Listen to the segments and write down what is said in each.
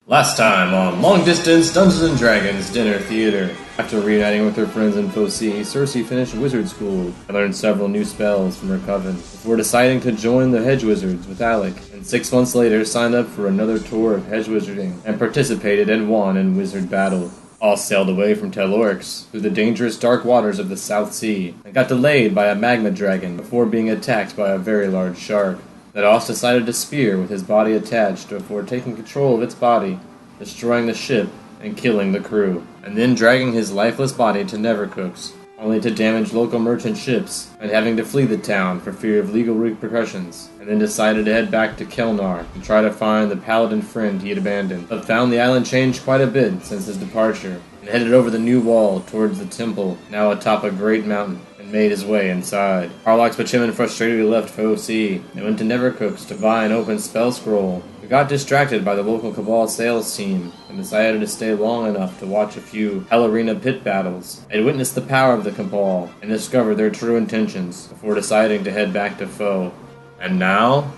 Last time on Long Distance Dungeons & Dragons Dinner Theater. After reuniting with her friends in Foci, Cersei finished wizard school and learned several new spells from her coven before deciding to join the Hedge Wizards with Alec, and 6 months later signed up for another tour of Hedge Wizarding and participated and won in Wizard Battle. All sailed away from Telorix through the dangerous dark waters of the South Sea and got delayed by a magma dragon before being attacked by a very large shark. Nados decided to spear with his body attached before taking control of its body, destroying the ship and killing the crew, and then dragging his lifeless body to Nevercook's, only to damage local merchant ships and having to flee the town for fear of legal repercussions, and then decided to head back to Kelnar and try to find the paladin friend he had abandoned, but found the island changed quite a bit since his departure, and headed over the new wall towards the temple, now atop a great mountain, and made his way inside. Harlox Bachiman frustratedly left Foci and went to Nevercook's to buy an open spell scroll, but got distracted by the local Cabal sales team and decided to stay long enough to watch a few Hell Arena pit battles and witness the power of the Cabal and discover their true intentions before deciding to head back to Foe. And now,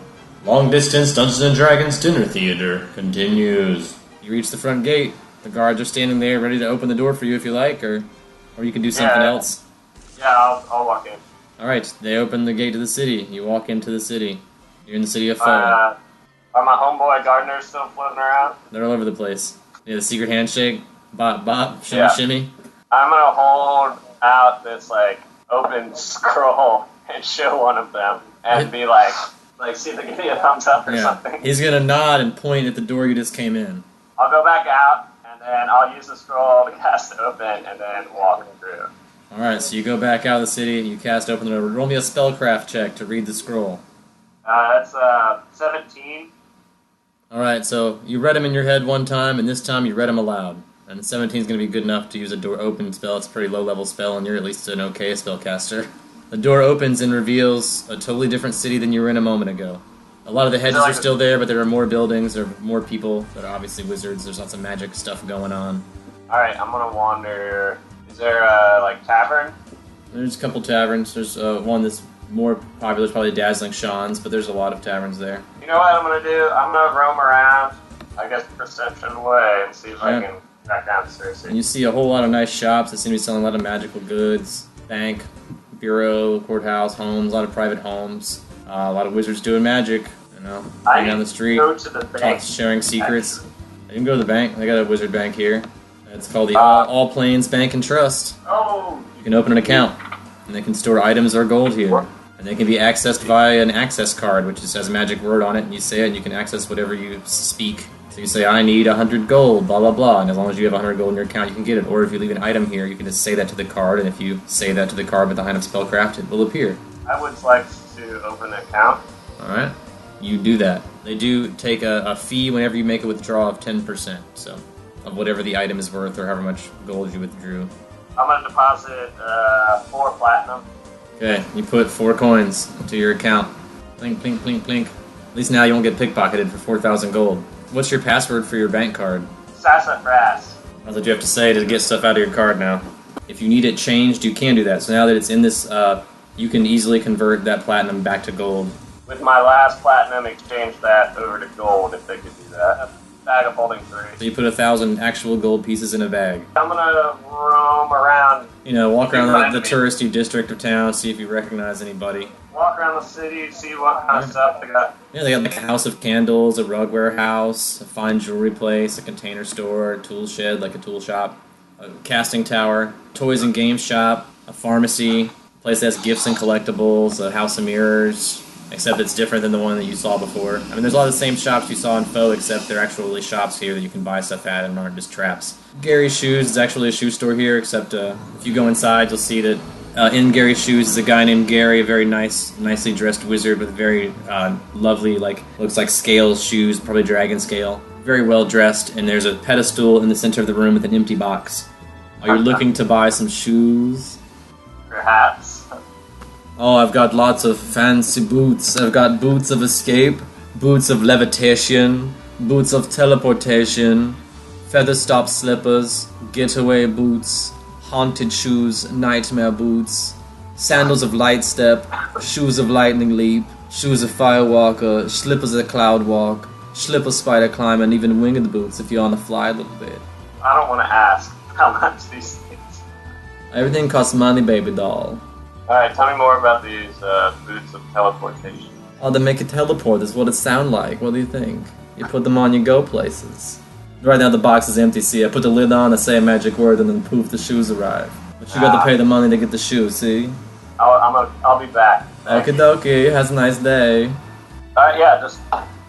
Long Distance Dungeons & Dragons Dinner Theater continues. You reach the front gate. The guards are standing there ready to open the door for you if you like, or you can do something else. Yeah, I'll walk in. Alright, they open the gate to the city. You walk into the city. You're in the city of Foe. Are my homeboy gardeners still floating around? They're all over the place. Yeah, the secret handshake. Bop, bop, shimmy, Yeah. shimmy. I'm gonna hold out this, open scroll and show one of them and be like, see if they give me a thumbs up or something. He's gonna nod and point at the door you just came in. I'll go back out, and then I'll use the scroll to cast it open, and then walk through. Alright, so you go back out of the city, you cast open the door. Roll me a spellcraft check to read the scroll. That's 17. Alright, so you read them in your head one time, and this time you read them aloud. And 17 is going to be good enough to use a door open spell. It's a pretty low-level spell, and you're at least an okay spellcaster. The door opens and reveals a totally different city than you were in a moment ago. A lot of the hedges are still there, but there are more buildings, there are more people that are obviously wizards. There's lots of magic stuff going on. Alright, I'm gonna wander. Is there a, tavern? There's a couple taverns. There's one that's more popular, it's probably Dazzling Sean's, but there's a lot of taverns there. You know what I'm gonna do? I'm gonna roam around, I guess, perception way, and see if I can track down Cersei. And you see a whole lot of nice shops that seem to be selling a lot of magical goods. Bank, bureau, courthouse, homes, a lot of private homes. A lot of wizards doing magic, going down the street, go to the bank. sharing secrets. You can go to the bank. They got a wizard bank here. It's called the All Plains Bank and Trust. Oh! You can open an account, and they can store items or gold here. And they can be accessed via an access card, which just has a magic word on it, and you say it, and you can access whatever you speak. So you say, I need 100 gold, blah, blah, blah, and as long as you have 100 gold in your account, you can get it. Or if you leave an item here, you can just say that to the card, and if you say that to the card with the Hand of Spellcraft, it will appear. I would like to open an account. Alright, you do that. They do take a fee whenever you make a withdrawal of 10%, so of whatever the item is worth or however much gold you withdrew. I'm going to deposit 4 platinum. Okay, you put 4 coins into your account. Plink, plink, plink, plink. At least now you won't get pickpocketed for 4,000 gold. What's your password for your bank card? Sassafras. That's what you have to say to get stuff out of your card now. If you need it changed, you can do that. So now that it's in this, you can easily convert that platinum back to gold. With my last platinum, exchange that over to gold if they could do that. Bag of holding 3. So you put 1,000 actual gold pieces in a bag. I'm gonna roam around. Walk around the touristy district of town, see if you recognize anybody. Walk around the city, see what kind of stuff they got. Yeah, they got a house of candles, a rug warehouse, a fine jewelry place, a container store, a tool shed, like a tool shop, a casting tower, toys and games shop, a pharmacy, a place that has gifts and collectibles, a house of mirrors, except it's different than the one that you saw before. I mean, there's a lot of the same shops you saw in Foe, except they're actually shops here that you can buy stuff at and aren't just traps. Gary's Shoes is actually a shoe store here, except if you go inside, you'll see that in Gary's Shoes is a guy named Gary, a very nicely dressed wizard with very lovely, looks like scales shoes, probably dragon scale. Very well dressed, and there's a pedestal in the center of the room with an empty box. Are you looking to buy some shoes? Perhaps. Oh, I've got lots of fancy boots. I've got boots of escape, boots of levitation, boots of teleportation, feather stop slippers, getaway boots, haunted shoes, nightmare boots, sandals of light step, shoes of lightning leap, shoes of firewalker, slippers of cloud walk, Schlipper spider climb, and even winged boots if you're on the fly a little bit. I don't want to ask how much these things. Everything costs money, baby doll. Alright, tell me more about these boots of teleportation. Oh, they make you teleport. That's what it sound like. What do you think? You put them on, you go places. Right now the box is empty, see? I put the lid on, I say a magic word, and then poof, the shoes arrive. But you got to pay the money to get the shoes, see? I'll be back. Okie dokie, has a nice day. Alright, yeah, just...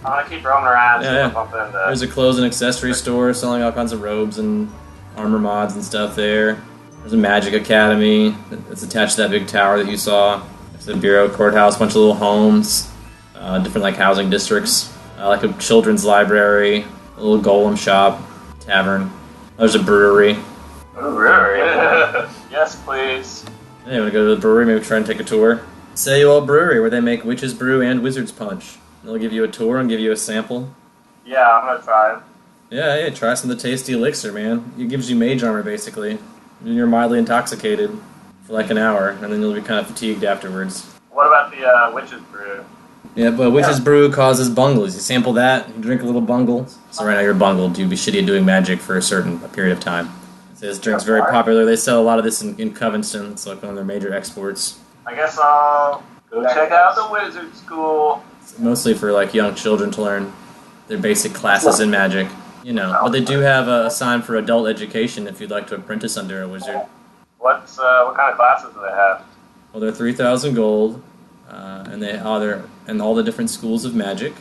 I'm gonna keep roaming around. Yeah. Bump into... There's a clothes and accessory store selling all kinds of robes and armor mods and stuff there. There's a magic academy that's attached to that big tower that you saw. There's a bureau, courthouse, bunch of little homes, different like housing districts, like a children's library, a little golem shop, tavern. There's a brewery. A brewery? Yes, please. Yeah, you want to go to the brewery, maybe try and take a tour? Say You All Brewery, where they make witch's brew and wizard's punch. They'll give you a tour and give you a sample. Yeah, I'm gonna try. Yeah, try some of the tasty elixir, man. It gives you mage armor, basically. And you're mildly intoxicated for like an hour, and then you'll be kind of fatigued afterwards. What about the witch's brew? Yeah, but witch's brew causes bungles. You sample that, you drink a little bungle. So right now you're bungled. You'd be shitty at doing magic for a period of time. So this drink's very popular. They sell a lot of this in Covington. It's like one of their major exports. I guess I'll go check out the wizard school. It's mostly for like young children to learn their basic classes in magic. You know, but they do have a sign for adult education if you'd like to apprentice under a wizard. What kind of classes do they have? Well, they're 3,000 gold, and they're in all the different schools of magic.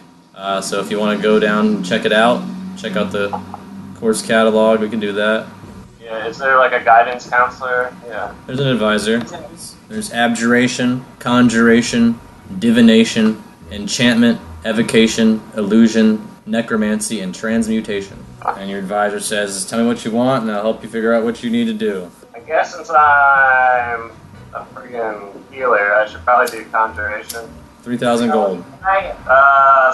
So if you want to go down and check it out, check out the course catalog, we can do that. Yeah, is there like a guidance counselor? Yeah. There's an advisor. There's abjuration, conjuration, divination, enchantment, evocation, illusion, necromancy, and transmutation. And your advisor says, tell me what you want, and I'll help you figure out what you need to do. I guess since I'm a friggin' healer, I should probably do conjuration. 3,000 gold.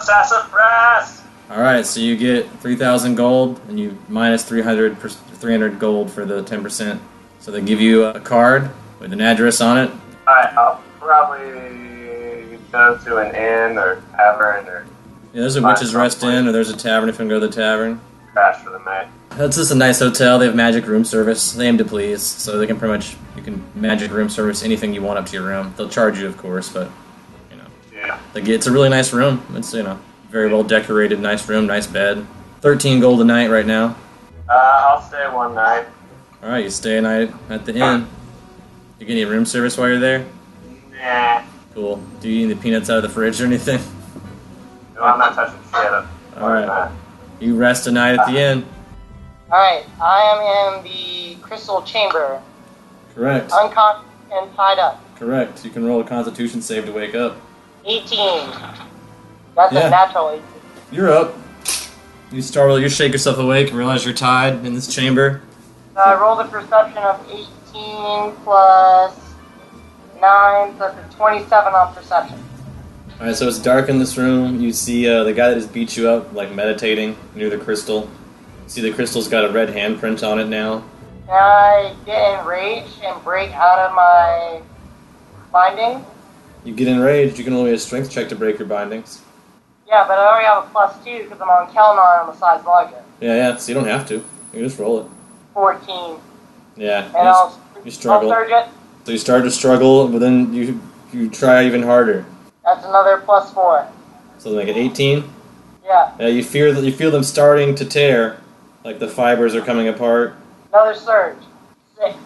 Sassafras! Alright, so you get 3,000 gold, and you minus 300 gold for the 10%. So they give you a card with an address on it. Alright, I'll probably go to an inn or tavern or... Yeah, there's a Witch's Rest Inn, or there's a tavern if you can go to the tavern. Crash for the night. That's just a nice hotel. They have magic room service. They aim to please, so they can pretty much, you can magic room service anything you want up to your room. They'll charge you, of course, but, you know. Yeah. It's a really nice room. It's, you know, very well decorated, nice room, nice bed. 13 gold a night right now. I'll stay one night. Alright, you stay a night at the inn. You get any room service while you're there? Nah. Cool. Do you eat the peanuts out of the fridge or anything? No, I'm not touching shit. Alright. You rest a night at the inn. Alright, I am in the crystal chamber. Correct. Unconscious and tied up. Correct. You can roll a constitution save to wake up. 18. That's Yeah. a natural 18. You're up. You shake yourself awake and realize you're tied in this chamber. I rolled a perception of 18 plus 9, so it's a 27 on perception. Alright, so it's dark in this room. You see the guy that just beat you up, like meditating near the crystal. You see the crystal's got a red handprint on it now. Can I get enraged and break out of my binding? You get enraged, you can only a strength check to break your bindings. Yeah, but I already have a +2 because I'm on Kelnar and I'm a size larger. Yeah, so you don't have to. You can just roll it. 14. Yeah, And you struggle. I'll surge it. So you start to struggle, but then you try even harder. That's another +4. So like an 18? Yeah. Yeah, you feel them starting to tear, like the fibers are coming apart. Another surge. 6.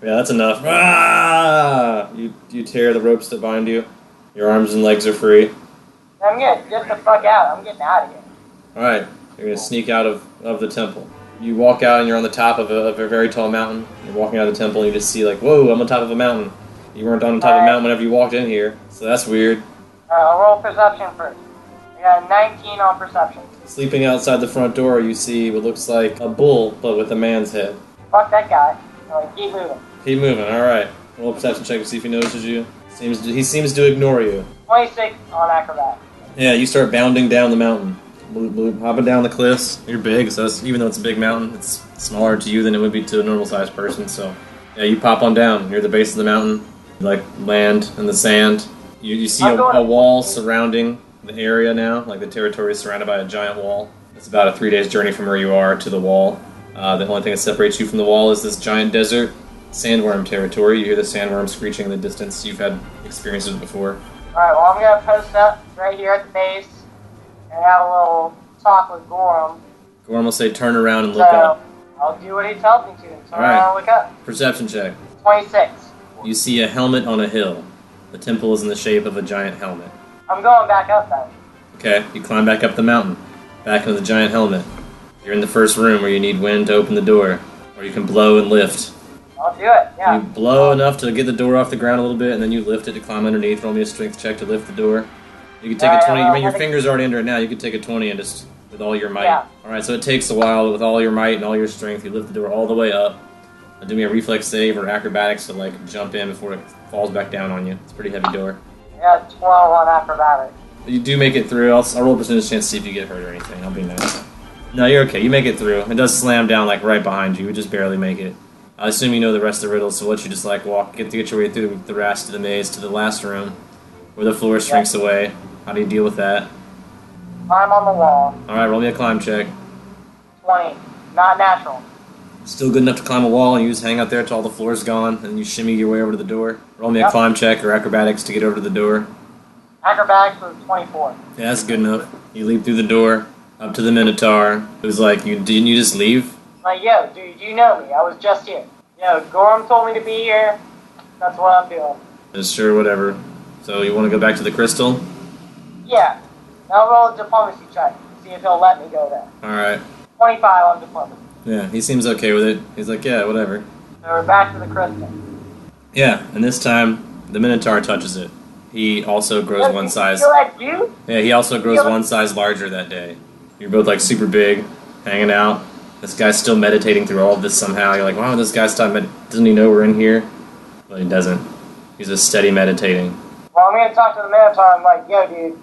Yeah, that's enough. Ah! You tear the ropes that bind you. Your arms and legs are free. I'm gonna get the fuck out. I'm getting out of here. Alright, you're gonna sneak out of the temple. You walk out and you're on the top of a very tall mountain. You're walking out of the temple and you just see like, whoa, I'm on top of a mountain. You weren't on top of a mountain whenever you walked in here, so that's weird. Alright, I'll roll perception first. I got a 19 on perception. Sleeping outside the front door, you see what looks like a bull, but with a man's head. Fuck that guy. Keep moving. Keep moving, alright. Roll a perception check to see if he notices you. He seems to ignore you. 26 on acrobat. Yeah, you start bounding down the mountain. Bloop, bloop, hopping down the cliffs. You're big, so even though it's a big mountain, it's smaller to you than it would be to a normal-sized person, so... Yeah, you pop on down. You're at the base of the mountain. You, like, land in the sand. You see a wall surrounding the area now. Like the territory is surrounded by a giant wall. It's about a 3 days journey from where you are to the wall. The only thing that separates you from the wall is this giant desert sandworm territory. You hear the sandworm screeching in the distance. You've had experiences before. Alright, well, I'm going to post up right here at the base and have a little talk with Gorham. Gorham will say, turn around and look up. I'll do what he tells me to. Turn All right. around and look up. Perception check. 26. You see a helmet on a hill. The temple is in the shape of a giant helmet. I'm going back up then. Okay, you climb back up the mountain, back into the giant helmet. You're in the first room where you need wind to open the door, or you can blow and lift. I'll do it, yeah. You blow enough to get the door off the ground a little bit, and then you lift it to climb underneath. Roll me a strength check to lift the door. You can take a 20. I mean, your finger's already under it now. You can take a 20 and just with all your might. Yeah. All right, so it takes a while with all your might and all your strength. You lift the door all the way up. Do me a reflex save or acrobatics to like jump in before it falls back down on you. It's a pretty heavy door. Yeah, 12 on acrobatics. You do make it through. I'll roll a percentage chance to see if you get hurt or anything. I'll be nice. No, you're okay. You make it through. It does slam down like right behind you. You just barely make it. I assume you know the rest of the riddles, so we'll let you just like get your way through the rest of the maze to the last room where the floor shrinks away. How do you deal with that? Climb on the wall. Alright, roll me a climb check. 20. Not natural. Still good enough to climb a wall, and you just hang out there till all the floor's gone, and you shimmy your way over to the door. Roll me a climb check or acrobatics to get over to the door. Acrobatics was 24. Yeah, that's good enough. You leap through the door, up to the Minotaur. It was like, didn't you just leave? Like, yo, dude, you know me. I was just here. Yo, Gorham told me to be here. That's what I'm doing. Sure, whatever. So you want to go back to the crystal? Yeah. Now roll a diplomacy check. See if he'll let me go there. Alright. 25 on diplomacy. Yeah, he seems okay with it. He's like, yeah, whatever. So we're back to the crystal. Yeah, and this time, the Minotaur touches it. He also grows one size. You feel that, dude? Yeah, he also grows one size larger that day. You're both like super big, hanging out. This guy's still meditating through all of this somehow. You're like, wow, this guy's doesn't he know we're in here? But he doesn't. He's just steady meditating. Well, I'm going to talk to the Minotaur. I'm like, yo, dude,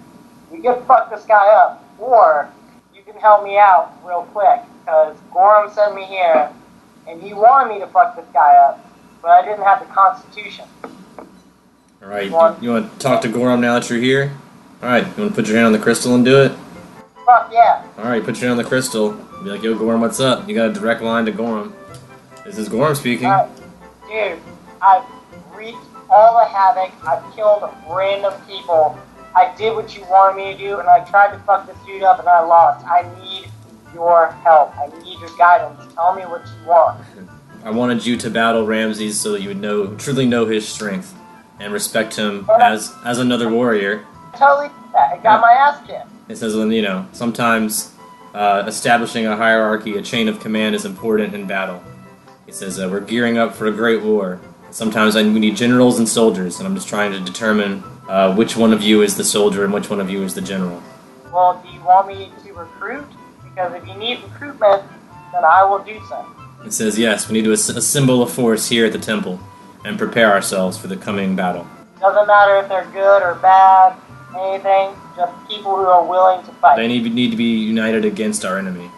you can fuck this guy up, or you can help me out real quick, because Gorham sent me here, and he wanted me to fuck this guy up, but I didn't have the constitution. Alright, you want to talk to Gorham now that you're here? Alright, you want to put your hand on the crystal and do it? Fuck yeah. Alright, put your hand on the crystal. Be like, yo, Gorham, what's up? You got a direct line to Gorham. This is Gorham speaking. Dude, I've wreaked all the havoc. I've killed random people. I did what you wanted me to do, and I tried to fuck this dude up, and I lost. I need your help. I need your guidance. Tell me what you want. I wanted you to battle Ramses so that you would truly know his strength and respect him as another warrior. Totally did that. I got my ass kicked. It says, sometimes establishing a hierarchy, a chain of command is important in battle. He says, we're gearing up for a great war. Sometimes we need generals and soldiers, and I'm just trying to determine which one of you is the soldier and which one of you is the general. Well, do you want me to recruit? Because if you need recruitment, then I will do so. It says, yes, we need to assemble a force here at the temple and prepare ourselves for the coming battle. Doesn't matter if they're good or bad, anything, just people who are willing to fight. They need to be united against our enemy.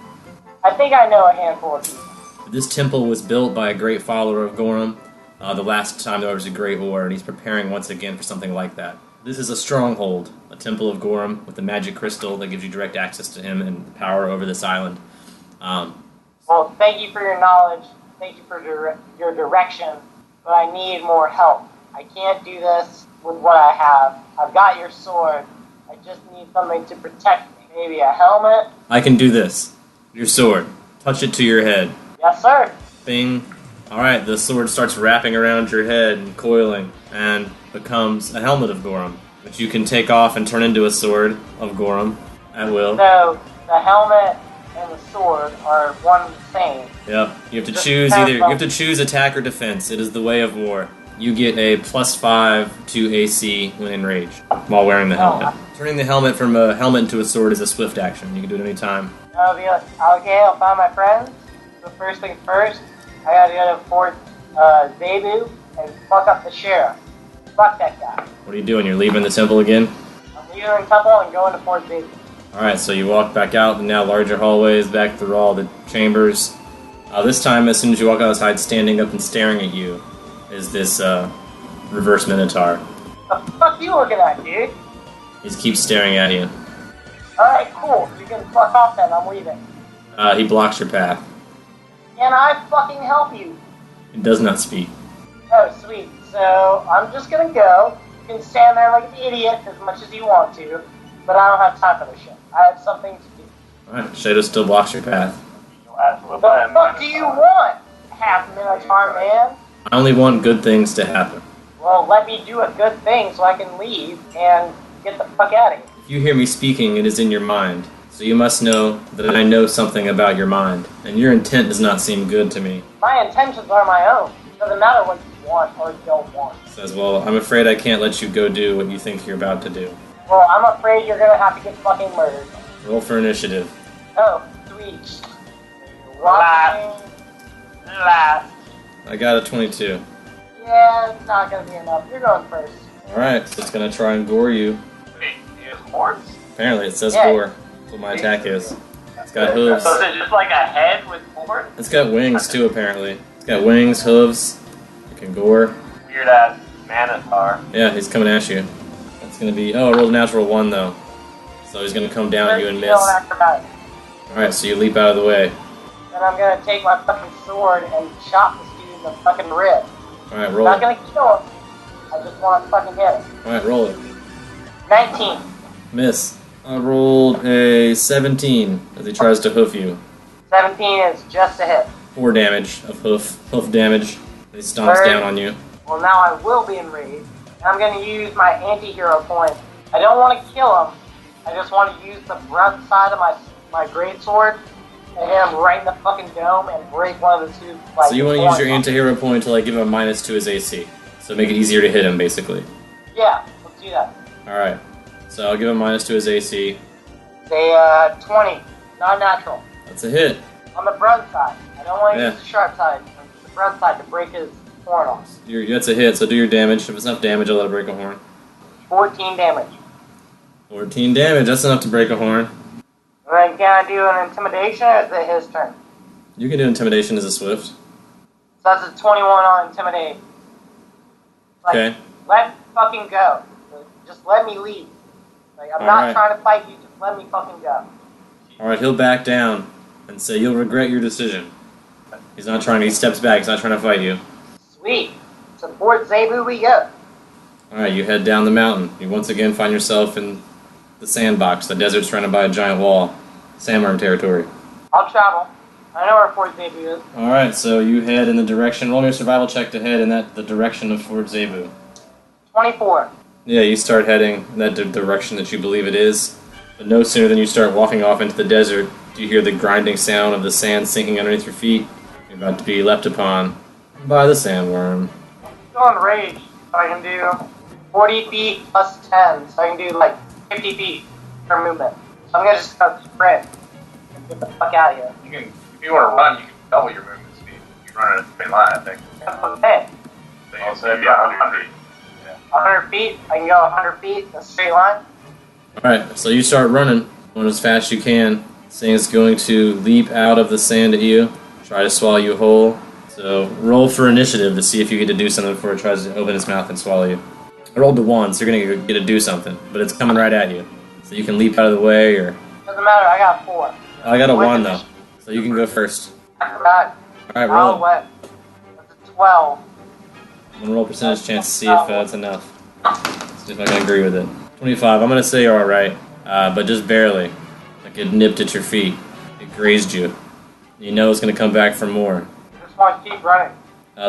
I think I know a handful of people. This temple was built by a great follower of Gorham the last time there was a great war, and he's preparing once again for something like that. This is a stronghold, a temple of Gorham with a magic crystal that gives you direct access to him and power over this island. Well, thank you for your knowledge. Thank you for your direction. But I need more help. I can't do this with what I have. I've got your sword. I just need something to protect me. Maybe a helmet? I can do this. Your sword. Touch it to your head. Yes, sir. Bing. Alright, the sword starts wrapping around your head and coiling and becomes a helmet of Gorham, which you can take off and turn into a sword of Gorham at will. So, the helmet and the sword are one and the same. Yep. You have to choose attack or defense. It is the way of war. You get a +5 to AC when enraged while wearing the helmet. Turning the helmet from a helmet into a sword is a swift action. You can do it any time. I'll be like, okay, I'll find my friends. So first thing first, I gotta go to Fort Zebu and fuck up the sheriff. Fuck that guy. What are you doing? You're leaving the temple again? I'm leaving the temple and going to Fort Zebu. Alright, so you walk back out the now larger hallways, back through all the chambers. This time, as soon as you walk outside, standing up and staring at you is this reverse Minotaur. The fuck you looking at, dude? He keeps staring at you. Alright, cool. You can fuck off then. I'm leaving. He blocks your path. Can I fucking help you? He does not speak. Oh, sweet. So, I'm just gonna go. You can stand there like an idiot as much as you want to, but I don't have time for this shit. I have something to do. Alright, Shadow still blocks your path. What the fuck do you want, half Minotaur man? I only want good things to happen. Well, let me do a good thing so I can leave and get the fuck out of here. If you hear me speaking, it is in your mind. So you must know that I know something about your mind, and your intent does not seem good to me. My intentions are my own. It doesn't matter what you want or don't want. Says, well, I'm afraid I can't let you go do what you think you're about to do. Well, I'm afraid you're gonna have to get fucking murdered. Roll for initiative. Oh, sweet. Last. I got a 22. Yeah, it's not gonna be enough. You're going first. Alright, so it's gonna try and gore you. Wait, he has horns? Apparently, it says Yeah. gore. That's what my attack is. It's got hooves. So is it just like a head with horns? It's got wings, too, apparently. It's got wings, hooves. It can gore. Weird ass Minotaur. Yeah, he's coming at you. That's gonna be... Oh, I rolled a natural 1, though. So he's gonna come down at you and miss. Alright, so you leap out of the way. Then I'm gonna take my fucking sword and chop this dude in the fucking rib. Alright, I'm roll not it. gonna kill him. I just want to fucking hit him. Alright, roll it. 19. Miss. I rolled a 17 as he tries to hoof you. 17 is just a hit. 4 damage of hoof damage. He stomps down on you. Well, now I will be enraged. I'm gonna use my anti-hero point. I don't want to kill him. I just want to use the front side of my greatsword and hit him right in the fucking dome and break one of the two. Like, So you want to use your anti-hero point to like give him a minus to his AC. So make it easier to hit him, basically. Yeah, let's do that. Alright. So I'll give him minus to his AC. Say 20, non-natural. That's a hit. On the front side. I don't want to Yeah. use the sharp side. The front side to break his horn off. That's a hit, so do your damage. If it's enough damage, I'll let it break a horn. 14 damage. 14 damage, that's enough to break a horn. Then can I do an intimidation or is it his turn? You can do intimidation as a swift. So that's a 21 on intimidate. Like, Okay. let me fucking go. Just let me leave. Like, I'm not Alright. trying to fight you, just let me fucking go. Alright, he'll back down and say, you'll regret your decision. He's not trying to, he steps back, he's not trying to fight you. Sweet. Support Zebu we go. Alright, you head down the mountain. You once again find yourself in the sandbox. The desert's surrounded by a giant wall. Sandworm territory. I'll travel. I know where Fort Zebu is. Alright, so you head in the direction, roll me a survival check to head in the direction of Fort Zebu. 24. Yeah, you start heading in that direction that you believe it is. But no sooner than you start walking off into the desert, do you hear the grinding sound of the sand sinking underneath your feet. You're about to be leapt upon by the sandworm. Still in rage, so I can do 40 feet plus 10, so I can do like 50 feet per movement. So I'm gonna just sprint. Get the fuck out of here. You can, if you want to run, you can double your movement speed. You can run in a straight line, I think. That's okay. So it'd be 100 feet. 100 feet, I can go 100 feet in a straight line. Alright, so you start running, going as fast as you can. This thing is going to leap out of the sand at you, try to swallow you whole. So roll for initiative to see if you get to do something before it tries to open its mouth and swallow you. I rolled a 1, so you're going to get to do something, but it's coming right at you. So you can leap out of the way, or... Doesn't matter, I got 4. I got a 1, though, so you can go first. I forgot. Alright, I'll roll it. wet. That's a 12. I'm going to roll percentage chance to see if it's enough. See if I can agree with it. 25, I'm going to say you're alright, but just barely. Like it nipped at your feet. It grazed you. You know it's going to come back for more. I just want to keep running.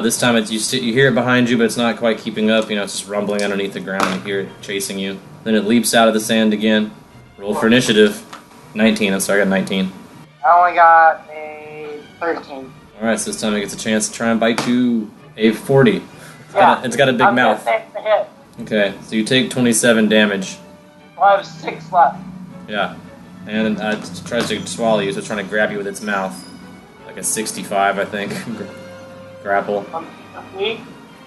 This time you hear it behind you, but it's not quite keeping up. You know, it's just rumbling underneath the ground. You hear it chasing you. Then it leaps out of the sand again. Roll for initiative. 19, I'm sorry, I got 19. I only got a 13. Alright, so this time it gets a chance to try and bite you. A 40. Yeah. It's got a big I'm mouth. gonna take the hit. Okay, so you take 27 damage. Well, I have 6 left. Yeah. And it tries to swallow you, so it's trying to grab you with its mouth. Like a 65, I think. Grapple. Weak.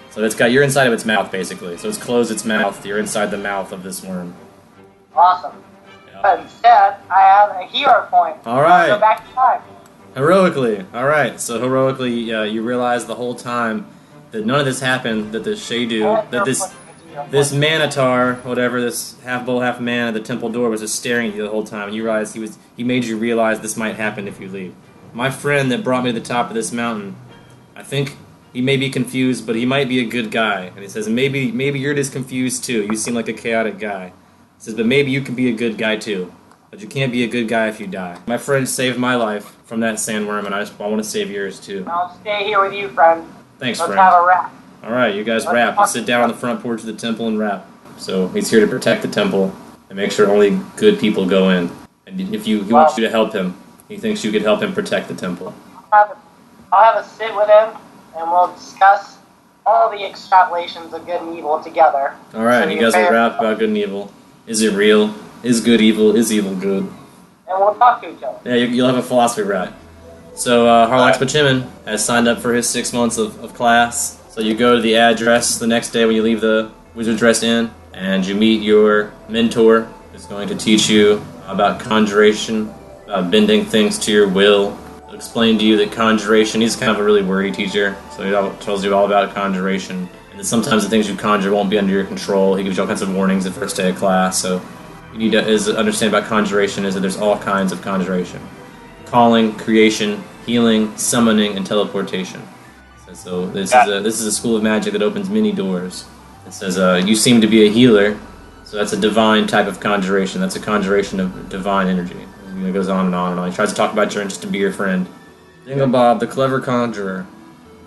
So you're inside of its mouth, basically. So it's closed its mouth. You're inside the mouth of this worm. Awesome. Yeah. But instead, I have a hero point. Alright. Go back in time. Heroically. Alright, so heroically, you realize the whole time that none of this happened, that the Shadu, that this... This Minotaur, whatever, this half bull, half man at the temple door was just staring at you the whole time, and you realized he made you realize this might happen if you leave. My friend that brought me to the top of this mountain, I think he may be confused, but he might be a good guy. And he says, maybe you're just confused too. You seem like a chaotic guy. He says, but maybe you can be a good guy too. But you can't be a good guy if you die. My friend saved my life from that sandworm, and I want to save yours too. I'll stay here with you, friend. Thanks, Let's friend. have a rap. Alright, you guys rap. You sit down on the front porch of the temple and rap. So he's here to protect the temple and make sure only good people go in. And if he wants you to help him, he thinks you could help him protect the temple. I'll have a sit with him, and we'll discuss all the extrapolations of good and evil together. Alright, you guys will rap about good and evil. Is it real? Is good evil? Is evil good? And we'll talk to each other. Yeah, you'll have a philosophy rap. So Harlax Pachimin has signed up for his 6 months of class. So you go to the address the next day when you leave the Wizard's Rest Inn, and you meet your mentor, who's going to teach you about conjuration, about bending things to your will. He'll explain to you that conjuration, he's kind of a really wordy teacher, so he tells you all about conjuration. And that sometimes the things you conjure won't be under your control. He gives you all kinds of warnings the first day of class, so you need to understand about conjuration is that there's all kinds of conjuration. Calling, creation, healing, summoning, and teleportation. So this is a school of magic that opens many doors. It says, you seem to be a healer, so that's a divine type of conjuration. That's a conjuration of divine energy. And it goes on and on and on. He tries to talk about your interest to be your friend. Dinglebob, the clever conjurer,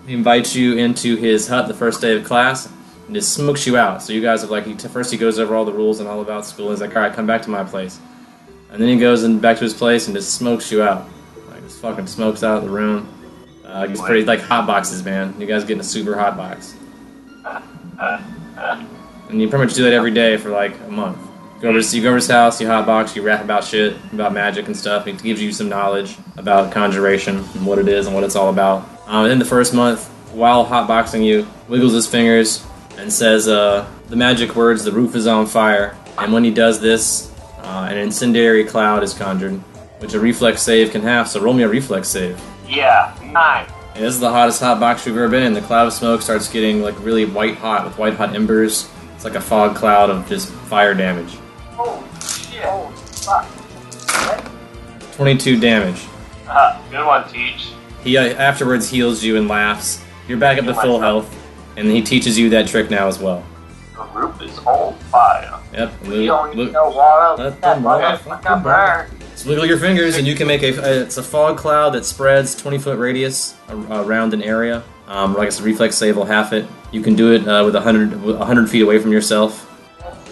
he invites you into his hut the first day of class and just smokes you out. So you guys have first he goes over all the rules and all about school. He's like, all right, come back to my place. And then he goes back to his place and just smokes you out. Like, just fucking smokes out of the room. It's pretty like hot boxes, man. You guys getting a super hot box. And you pretty much do that every day for like a month. You go over to his house, you hot box, you rap about shit, about magic and stuff. He gives you some knowledge about conjuration and what it is and what it's all about. In the first month, while hotboxing you, wiggles his fingers and says the magic words, the roof is on fire. And when he does this, an incendiary cloud is conjured, which a reflex save can have, so roll me a reflex save. Yeah, 9. Yeah, this is the hottest hot box we've ever been in. The cloud of smoke starts getting like really white hot with white hot embers. It's like a fog cloud of just fire damage. Oh, shit. Oh, fuck. 22 damage. Good one, Teach. He afterwards heals you and laughs. You're back up to full health, and he teaches you that trick now as well. The roof is on fire. Yep. You don't need no water. Let That the motherfucker burn. So wiggle your fingers, and you can make it's a fog cloud that spreads 20-foot radius around an area. Like I said, reflex save will half it. You can do it with 100 feet away from yourself.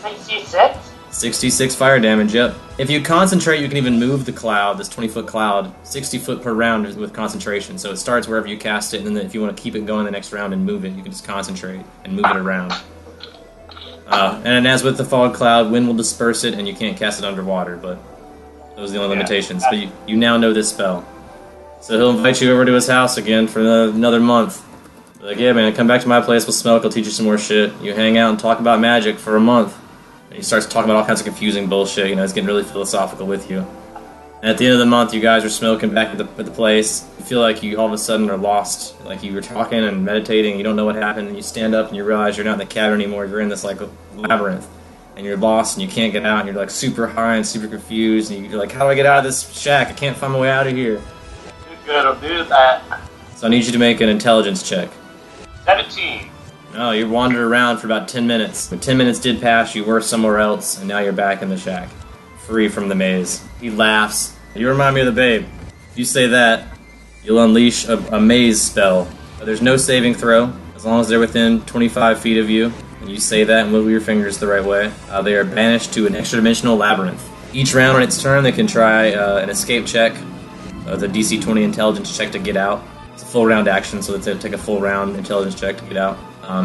66? 66 fire damage, yep. If you concentrate, you can even move the cloud, this 20-foot cloud, 60 foot per round with concentration. So it starts wherever you cast it, and then if you want to keep it going the next round and move it, you can just concentrate and move it around. And as with the fog cloud, wind will disperse it, and you can't cast it underwater, but those are the only limitations. But you now know this spell. So he'll invite you over to his house again for another month. Like, yeah, man, come back to my place, we'll smoke, I'll teach you some more shit. You hang out and talk about magic for a month. And he starts talking about all kinds of confusing bullshit, he's getting really philosophical with you. And at the end of the month, you guys are smoking back at the place. You feel like you all of a sudden are lost. Like you were talking and meditating, you don't know what happened, and you stand up and you realize you're not in the cabin anymore, you're in this like labyrinth. And you're lost and you can't get out, and you're like super high and super confused, and you're like, how do I get out of this shack? I can't find my way out of here. Good, I'll do that. So I need you to make an intelligence check. 17. No, you wandered around for about 10 minutes. When 10 minutes did pass, you were somewhere else, and now you're back in the shack, free from the maze. He laughs. You remind me of the babe. If you say that, you'll unleash a maze spell. But there's no saving throw, as long as they're within 25 feet of you. And you say that and wiggle your fingers the right way. They are banished to an extra-dimensional labyrinth. Each round on its turn, they can try an escape check, the DC 20 intelligence check to get out. It's a full round action, so they take a full round intelligence check to get out.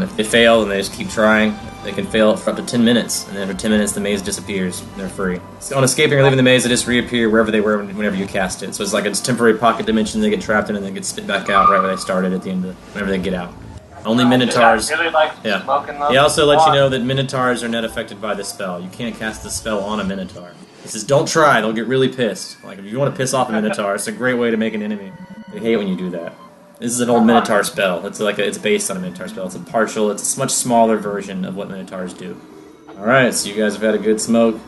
If they fail, then they just keep trying. They can fail for up to 10 minutes, and then after 10 minutes, the maze disappears, and they're free. So on escaping or leaving the maze, they just reappear wherever they were whenever you cast it. So it's like a temporary pocket dimension they get trapped in, and they get spit back out right where they started at the end of whenever they get out. Only Minotaurs. I really like smoking those. He also lets you know that Minotaurs are not affected by the spell. You can't cast the spell on a Minotaur. He says, don't try, they'll get really pissed. Like, if you want to piss off a Minotaur, it's a great way to make an enemy. They hate when you do that. This is an old Minotaur spell. It's based on a Minotaur spell. It's a much smaller version of what Minotaurs do. Alright, so you guys have had a good smoke.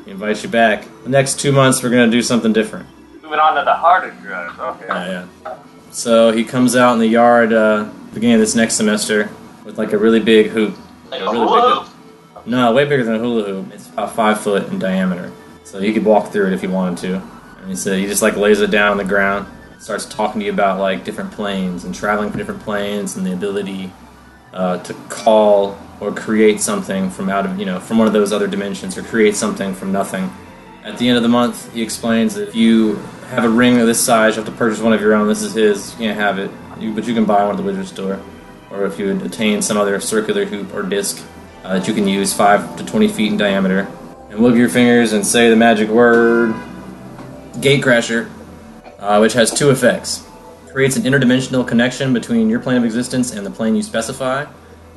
We invite you back. The next 2 months, we're going to do something different. Moving on to the harder drugs. Okay. Yeah. So he comes out in the yard beginning of this next semester with like a really big hoop. Like a a really hula big hoop. No, way bigger than a hula hoop. It's about 5 foot in diameter. So you could walk through it if you wanted to. And he said he just like lays it down on the ground, starts talking to you about like different planes and traveling for different planes and the ability to call or create something from from one of those other dimensions, or create something from nothing. At the end of the month, he explains that if you have a ring of this size, you have to purchase one of your own. This is his. You can't have it, but you can buy one at the wizard store. Or if you would attain some other circular hoop or disc that you can use 5 to 20 feet in diameter, and wiggle your fingers and say the magic word, Gatecrasher, which has 2 effects. Creates an interdimensional connection between your plane of existence and the plane you specify,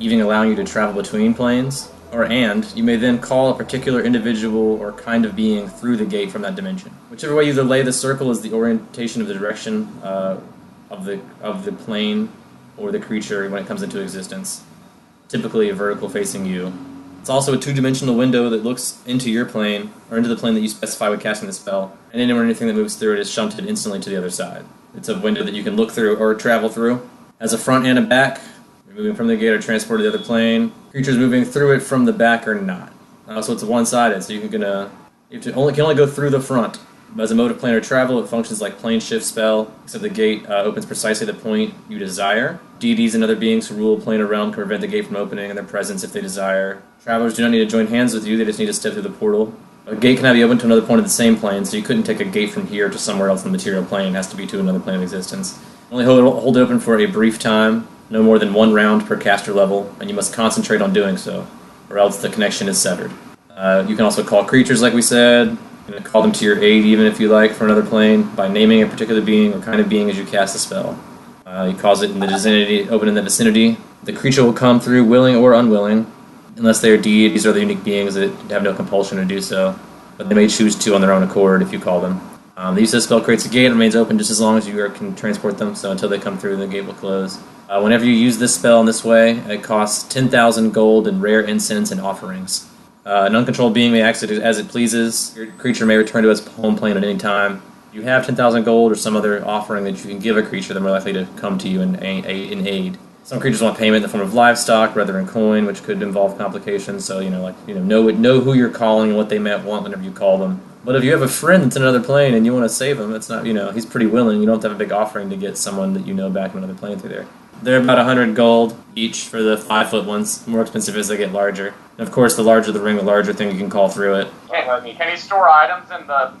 even allowing you to travel between planes. And you may then call a particular individual or kind of being through the gate from that dimension. Whichever way you lay the circle is the orientation of the direction of the plane or the creature when it comes into existence. Typically a vertical facing you. It's also a 2-dimensional window that looks into your plane, or into the plane that you specify with casting the spell, and anything that moves through it is shunted instantly to the other side. It's a window that you can look through or travel through. Has a front and a back. You're moving from the gate or transported to the other plane. Creatures moving through it from the back or not. So it's one-sided, so you can only go through the front. But as a mode of planar travel, it functions like plane shift spell, except the gate opens precisely the point you desire. Deities and other beings who rule a planar realm can prevent the gate from opening in their presence if they desire. Travelers do not need to join hands with you, they just need to step through the portal. A gate cannot be opened to another point of the same plane, so you couldn't take a gate from here to somewhere else in the material plane. It has to be to another plane of existence. Only hold it open for a brief time, no more than 1 round per caster level, and you must concentrate on doing so, or else the connection is severed. You can also call creatures, like we said. You can call them to your aid, even if you like, for another plane, by naming a particular being or kind of being as you cast the spell. You cause it in the vicinity, open in the vicinity. The creature will come through, willing or unwilling, unless they are deities or other unique beings that have no compulsion to do so, but they may choose to on their own accord if you call them. The use of the spell creates a gate and remains open just as long as you can transport them, so until they come through, the gate will close. Whenever you use this spell in this way, it costs 10,000 gold in rare incense and offerings. An uncontrolled being may act as it pleases. Your creature may return to its home plane at any time. If you have 10,000 gold or some other offering that you can give a creature, they're more likely to come to you in aid. Some creatures want payment in the form of livestock rather than coin, which could involve complications. So know who you're calling and what they might want whenever you call them. But if you have a friend that's in another plane and you want to save him, it's not he's pretty willing. You don't have to have a big offering to get someone that you know back in another plane through there. They're about 100 gold each for the 5-foot ones. More expensive as they get larger. And of course, the larger the ring, the larger thing you can call through it. Can he store items in the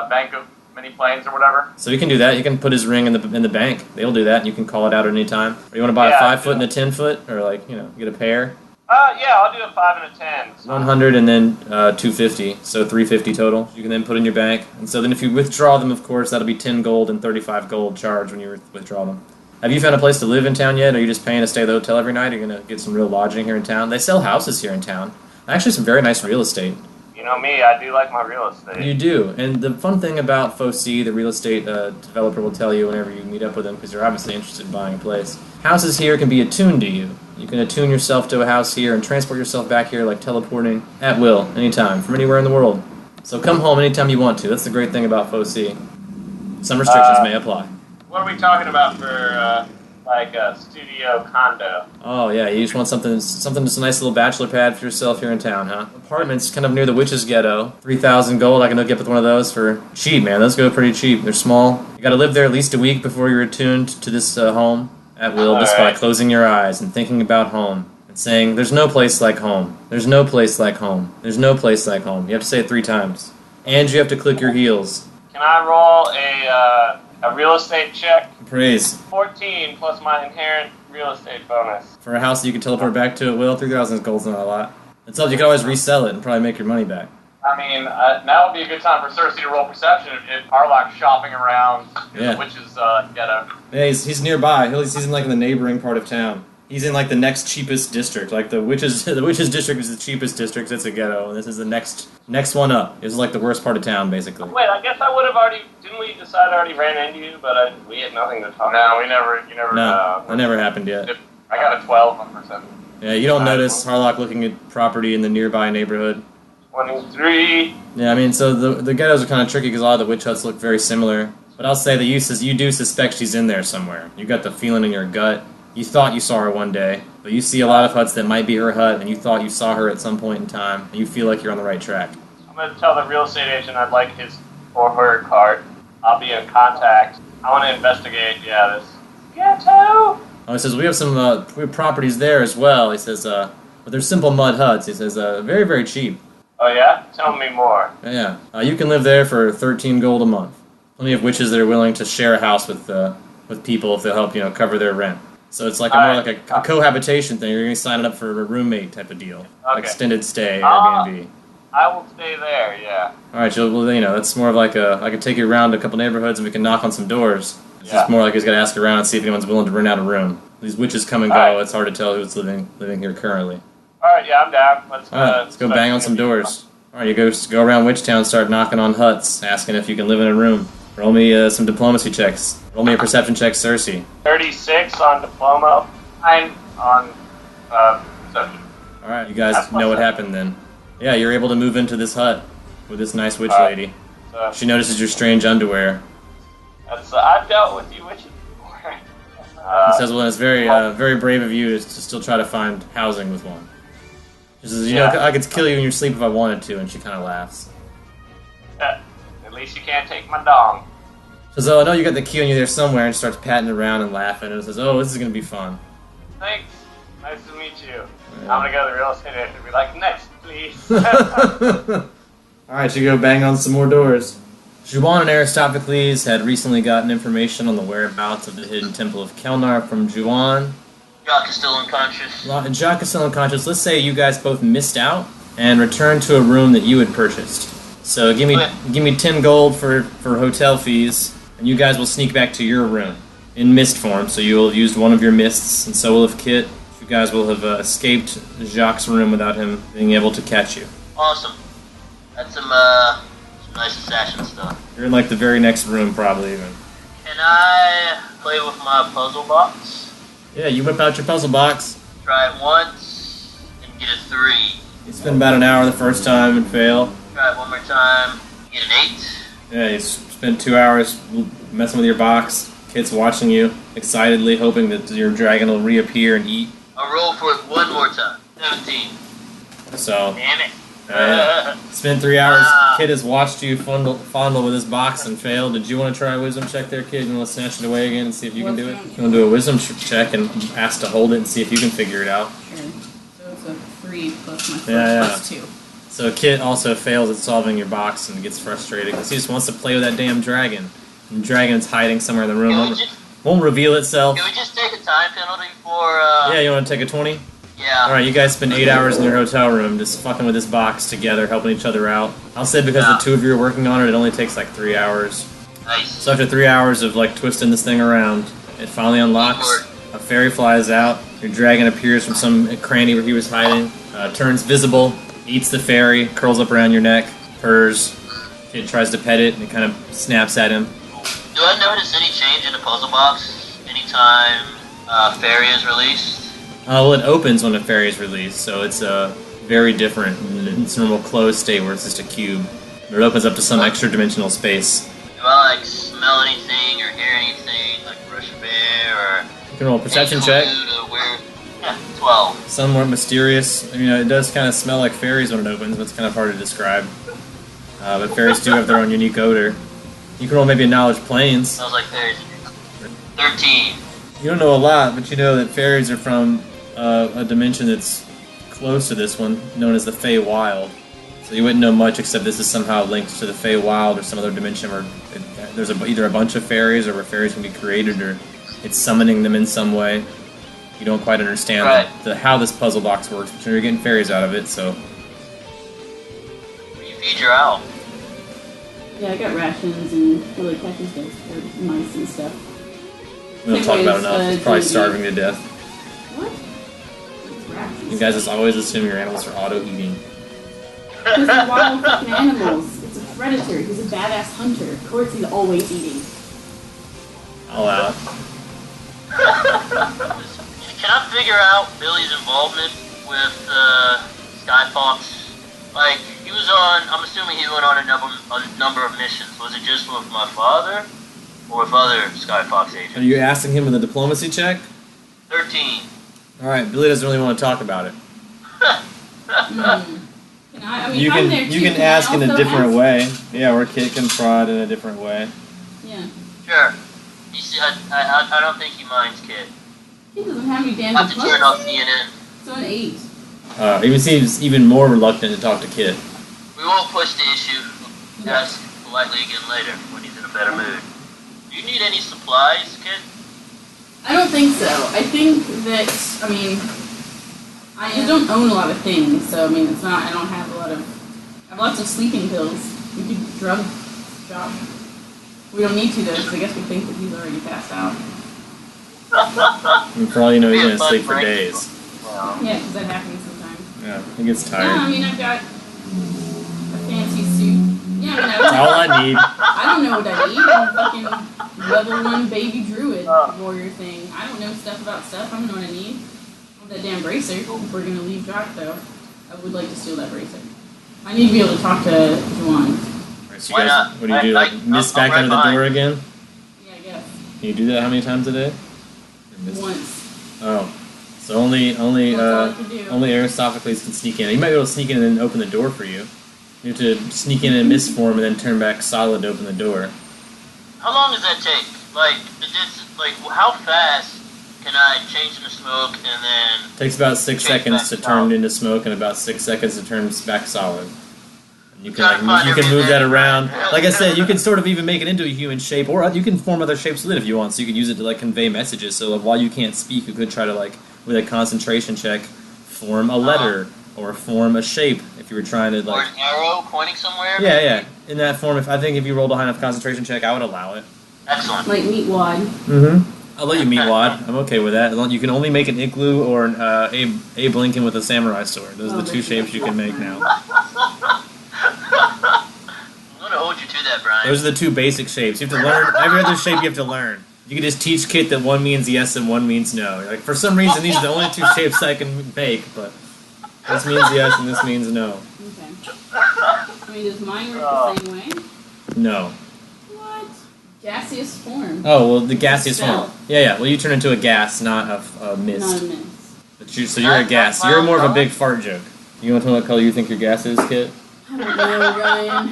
bank of many planes or whatever? So he can do that. You can put his ring in the bank. They'll do that, and you can call it out at any time. Or you want to buy a 5-foot and a 10-foot, or get a pair. Yeah, I'll do a 5 and a 10. 100 and then 250, so 350 total. You can then put in your bank, and so then if you withdraw them, of course, that'll be 10 gold and 35 gold charged when you withdraw them. Have you found a place to live in town yet? Or are you just paying to stay at the hotel every night? Are you going to get some real lodging here in town? They sell houses here in town. Actually, some very nice real estate. You know me, I do like my real estate. You do. And the fun thing about Foci, the real estate developer will tell you whenever you meet up with them, because you're obviously interested in buying a place, houses here can be attuned to you. You can attune yourself to a house here and transport yourself back here like teleporting at will, anytime, from anywhere in the world. So come home anytime you want to. That's the great thing about Foci. Some restrictions may apply. What are we talking about for, a studio condo? Oh, yeah, you just want something just a nice little bachelor pad for yourself here in town, huh? Apartments kind of near the Witch's Ghetto. 3,000 gold, I can hook up with one of those for cheap, man. Those go pretty cheap. They're small. You gotta live there at least a week before you're attuned to this home at will, just by closing your eyes and thinking about home. And saying, there's no place like home. There's no place like home. There's no place like home. You have to say it 3 times. And you have to click your heels. Can I roll a real estate check? Praise. 14 plus my inherent real estate bonus. For a house that you can teleport back to at will, 3,000 gold's not a lot. It's all, you can always resell it and probably make your money back. I mean, now would be a good time for Cersei to roll perception if Arlok's shopping around the witch's ghetto. Yeah, he's nearby. He's in the neighboring part of town. He's in the next cheapest district. Like the witch's district is the cheapest district. It's a ghetto, and this is the next one up. This is the worst part of town, basically. Wait, I guess I would have already. Didn't we side already ran into you, but we had nothing to talk about? No, you never. No, that never happened yet. I got a 12 on perception. Yeah, you don't notice Harlock looking at property in the nearby neighborhood. 23. Yeah, I mean, so the ghettos are kind of tricky because a lot of the witch huts look very similar. But I'll say that you do suspect she's in there somewhere. You got the feeling in your gut. You thought you saw her one day, but you see a lot of huts that might be her hut, and you thought you saw her at some point in time, and you feel like you're on the right track. I'm going to tell the real estate agent I'd like his or her card. I'll be in contact. I want to investigate, this ghetto. Oh, he says, we have properties there as well. He says, but they're simple mud huts. He says, very, very cheap. Oh, yeah? Tell me more. Yeah. You can live there for 13 gold a month. Plenty of witches that are willing to share a house with people if they'll help, cover their rent. So it's like more like a cohabitation thing. You're going to sign it up for a roommate type of deal. Okay. Extended stay, Airbnb. I will stay there, yeah. All right, well, that's more of like I could take you around a couple neighborhoods and we can knock on some doors. It's just more like he's got to ask around and see if anyone's willing to rent out a room. These witches come and go. Right. It's hard to tell who's living here currently. All right, yeah, I'm down. Let's go bang on some doors. All right, you go around Witchtown, start knocking on huts, asking if you can live in a room. Roll me some diplomacy checks. Roll me a perception check, Cersei. 36 on diploma. 9 on perception. All right, you guys know what happened then. Yeah, you're able to move into this hut with this nice witch lady. She notices your strange underwear. I've dealt with you witches before. He says, well, it's very very brave of you to still try to find housing with one. She says, I could kill you in your sleep if I wanted to, and she kind of laughs. At least you can't take my dong. She says, I know you got the key on you there somewhere, and she starts patting around and laughing, and says, this is going to be fun. Thanks. Nice to meet you. Yeah. I'm going to go to the real estate agent and be like, next, please. Alright, you go bang on some more doors. Juwan and Aristophanes had recently gotten information on the whereabouts of the hidden temple of Kelnar from Juwan. Jock is still unconscious. Jock is still unconscious. Let's say you guys both missed out and returned to a room that you had purchased. So give me 10 gold for hotel fees, and you guys will sneak back to your room in mist form. So you will have used one of your mists, and so will have Kit. You guys will have escaped Jacques' room without him being able to catch you. Awesome. That's some nice assassin stuff. You're in like the very next room, probably even. Can I play with my puzzle box? Yeah, you whip out your puzzle box. Try it once and get a 3. You spend about an hour the first time and fail. Try it one more time, get an 8. Yeah, you spend 2 hours messing with your box. Kit's watching you excitedly, hoping that your dragon will reappear and eat. I'll roll for it one more time. 17. So, Damn it. spend 3 hours. Kid has watched you fondle with his box and fail. Did you want to try a wisdom check there, Kid? You want to snatch it away again and see if you can do it? You want to do a wisdom check and ask to hold it and see if you can figure it out? Sure. So it's a 3 plus my plus 2. So Kit also fails at solving your box and gets frustrated because he just wants to play with that damn dragon. And the dragon's hiding somewhere in the room. Won't reveal itself. Can we just take a time penalty for... Yeah, you want to take a 20? Yeah. Alright, you guys spend 8 hours in your hotel room just fucking with this box together, helping each other out. I'll say because the two of you are working on it, it only takes like 3 hours. Nice. So after 3 hours of like twisting this thing around, it finally unlocks. A fairy flies out. Your dragon appears from some cranny where he was hiding. Turns visible, eats the fairy, curls up around your neck, purrs. Kid tries to pet it, and it kind of snaps at him. Do I notice any change in the puzzle box anytime fairy is released? Well, it opens when a fairy is released, so it's very different than its normal closed state where it's just a cube. But it opens up to some extra dimensional space. Do I smell anything or hear anything like brush of air or... You can roll a perception check. Yeah, 12. Somewhat mysterious. It does kind of smell like fairies when it opens, but it's kind of hard to describe. But fairies do have their own unique odor. You can roll maybe a knowledge planes. Smells like fairies. 13. You don't know a lot, but you know that fairies are from a dimension that's close to this one, known as the Fey Wild. So you wouldn't know much except this is somehow linked to the Fey Wild or some other dimension where there's either a bunch of fairies or where fairies can be created or it's summoning them in some way. You don't quite understand how this puzzle box works, but you're getting fairies out of it, so... You feed your owl. Yeah, I got rations and really catches those for mice and stuff. We don't talk about it enough. It's probably starving to death. What? It's rations. You guys just always assume your animals are auto-eating. Because they're wild fucking animals. It's a predator. He's a badass hunter. Of course he's always eating. All out. Can I figure out Billy's involvement with Skyfox? Like, he was on, I'm assuming he went on a number of missions. Was it just with my father? Or with other Skyfox agents? Are you asking him in the diplomacy check? 13. Alright, Billy doesn't really want to talk about it. You can ask in a different way. Yeah, or Kit can prod in a different way. Yeah. Sure. You see, I don't think he minds Kit. He doesn't have any damn I have to turn off CNN. So an 8. He seems even more reluctant to talk to Kit. We won't push the issue. Ask politely again later when he's in a better mood. Do you need any supplies, Kit? I don't think so. I think that, I mean, I don't own a lot of things, so I mean, it's not, I don't have a lot of, I have lots of sleeping pills. We could drug Jock. We don't need to though, because I guess we think that he's already passed out. And for all you know, he's going to sleep for days. Yeah, because that happens sometimes. Yeah, he gets No, tired. I mean, I've got a fancy suit. Yeah, I mean, That's all I need. I don't know what I need. I'm a fucking level 1 baby druid warrior thing. I don't know stuff about stuff. I don't know what I need. I want that damn bracer. If we're gonna leave Jock, though, I would like to steal that bracer. I need to be able to talk to Juwan. Alright, so you guys, what do you do? Like, miss back under the door again? Yeah, I guess. Can you do that how many times a day? Once. Oh. So only That's all I can do. Aristophanes can sneak in. He might be able to sneak in and then open the door for you. You have to sneak in miss form and then turn back solid to open the door. How long does that take? Like, how fast can I change into smoke and then... It takes about 6 seconds to turn into smoke and about 6 seconds to turn back solid. And you can move that around. Like I said, you can sort of even make it into a human shape, or you can form other shapes with it if you want. So you can use it to like convey messages. So while you can't speak, you could try to like with a concentration check form a letter or form a shape if you were trying to like. Or an arrow pointing somewhere. Yeah. In that form, if you rolled a high enough concentration check, I would allow it. Excellent. Like Meatwad. Mm-hmm. I'll let you meet Wad. I'm okay with that. You can only make an igloo or an Abe Lincoln with a samurai sword. Those are the two shapes you can make now. I'm gonna hold you to that, Brian. Those are the two basic shapes. You have to learn every other shape. You have to learn. You can just teach Kit that one means yes and one means no. Like for some reason, these are the only two shapes I can make, but this means yes and this means no. Okay. I mean, does mine work the same way? No. What? Gaseous form. Oh well, the gaseous Spell. form. Yeah. Well, you turn into a gas, not a mist. Not a mist. So you're a gas. You're more of a big fart joke. You want to know what color you think your gas is, Kit? I don't know, Ryan.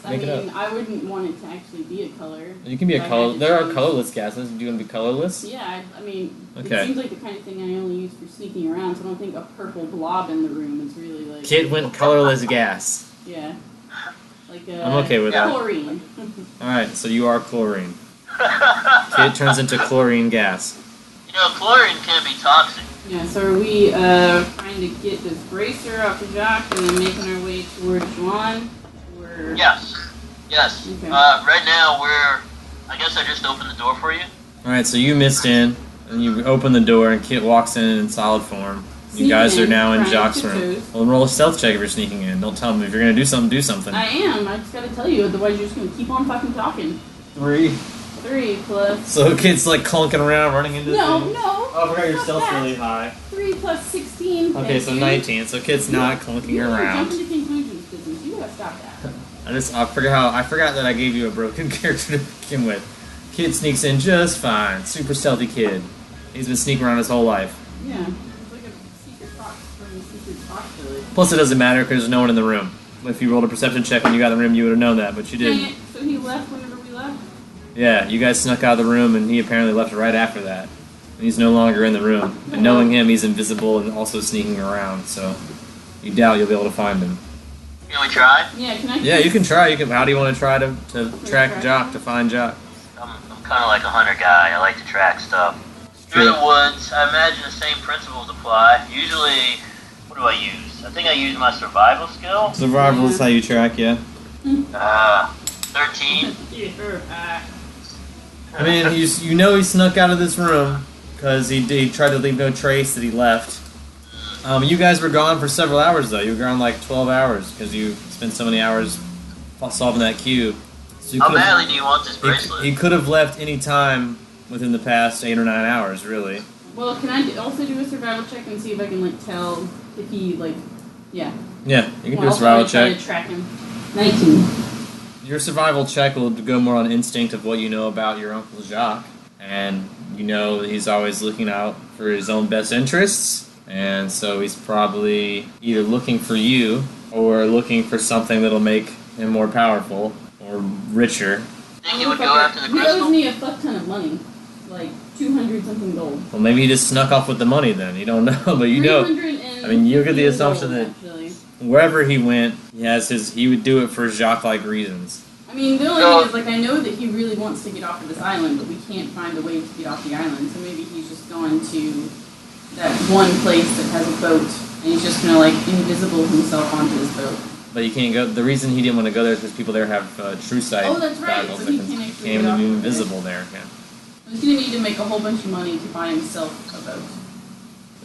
Make it up. I wouldn't want it to actually be a color. You can be a If I color. had to There are choose. colorless gases. Do you want to be colorless? Yeah, I mean, Okay. it seems like the kind of thing I only use for sneaking around, so I don't think a purple blob in the room is really like... Kit went colorless gas. Yeah. Like I'm okay with that. chlorine. Alright, so you are chlorine. Kit turns into chlorine gas. You know, chlorine can be toxic. Yeah, so are we trying to get this bracer off the Jock and then making our way towards Juan? Or... Yes. Okay. Right now, I guess I just opened the door for you. Alright, so you missed in, and you open the door, and Kit walks in solid form. You Sneak guys are in, now in trying Jock's to room. toast. Well, then roll a stealth check if you're sneaking in. Don't tell him. If you're going to do something, do something. I am. I just gotta tell you, otherwise you're just gonna keep on fucking talking. 3. 3 plus... So Kit's like clunking around, running into No. things. Oh, I forgot your Not stealth's that. really high. 3 plus 16. Okay, thank so you. 19. So Kit's not clunking You around. jump into conclusions, business. You gotta stop that. I forgot that I gave you a broken character to begin with. Kid sneaks in just fine. Super stealthy kid. He's been sneaking around his whole life. Yeah. It's like a secret fox from the secret fox village. Plus, it doesn't matter because there's no one in the room. If you rolled a perception check when you got in the room, you would have known that, but you Dang didn't. it. So he left whenever we left? Yeah, you guys snuck out of the room, and he apparently left right after that. And he's no longer in the room. And knowing him, he's invisible and also sneaking around, so you doubt you'll be able to find him. Can we try? Yeah, can I... Yeah, you can try. How do you want to try to track try? Jock, to find Jock? I'm kind of like a hunter guy. I like to track stuff. Through the woods, I imagine the same principles apply. Usually, what do I use? I think I use my survival skill. Survival is how you track, yeah. 13. I mean, he snuck out of this room because he tried to leave no trace that he left. You guys were gone for several hours, though. You were gone like 12 hours because you spent so many hours solving that cube. So How badly do you want this bracelet? he could have left any time within the past 8 or 9 hours, really. Well, can I also do a survival check and see if I can like tell if he like, yeah. Yeah, you can do a Also, survival like, try check. to track him. 19. Your survival check will go more on instinct of what you know about your Uncle Jacques. And you know that he's always looking out for his own best interests. And so he's probably either looking for you or looking for something that'll make him more powerful or richer. Think he would go after the He crystal? owes me a fuck ton of money. Like 200 something gold. Well, maybe he just snuck off with the money then. You don't know, but you know. I mean, you'll get the assumption that wherever he went, he would do it for Jacques-like reasons. I mean, the only thing is, like, I know that he really wants to get off of this island, but we can't find a way to get off the island, so maybe he's just going to that one place that has a boat, and he's just gonna, like, invisible himself onto this boat. But you can't go. The reason he didn't want to go there is because people there have true sight That's right, goggles so that he can can't actually came get off and be of invisible there. Yeah. He's gonna need to make a whole bunch of money to buy himself a boat.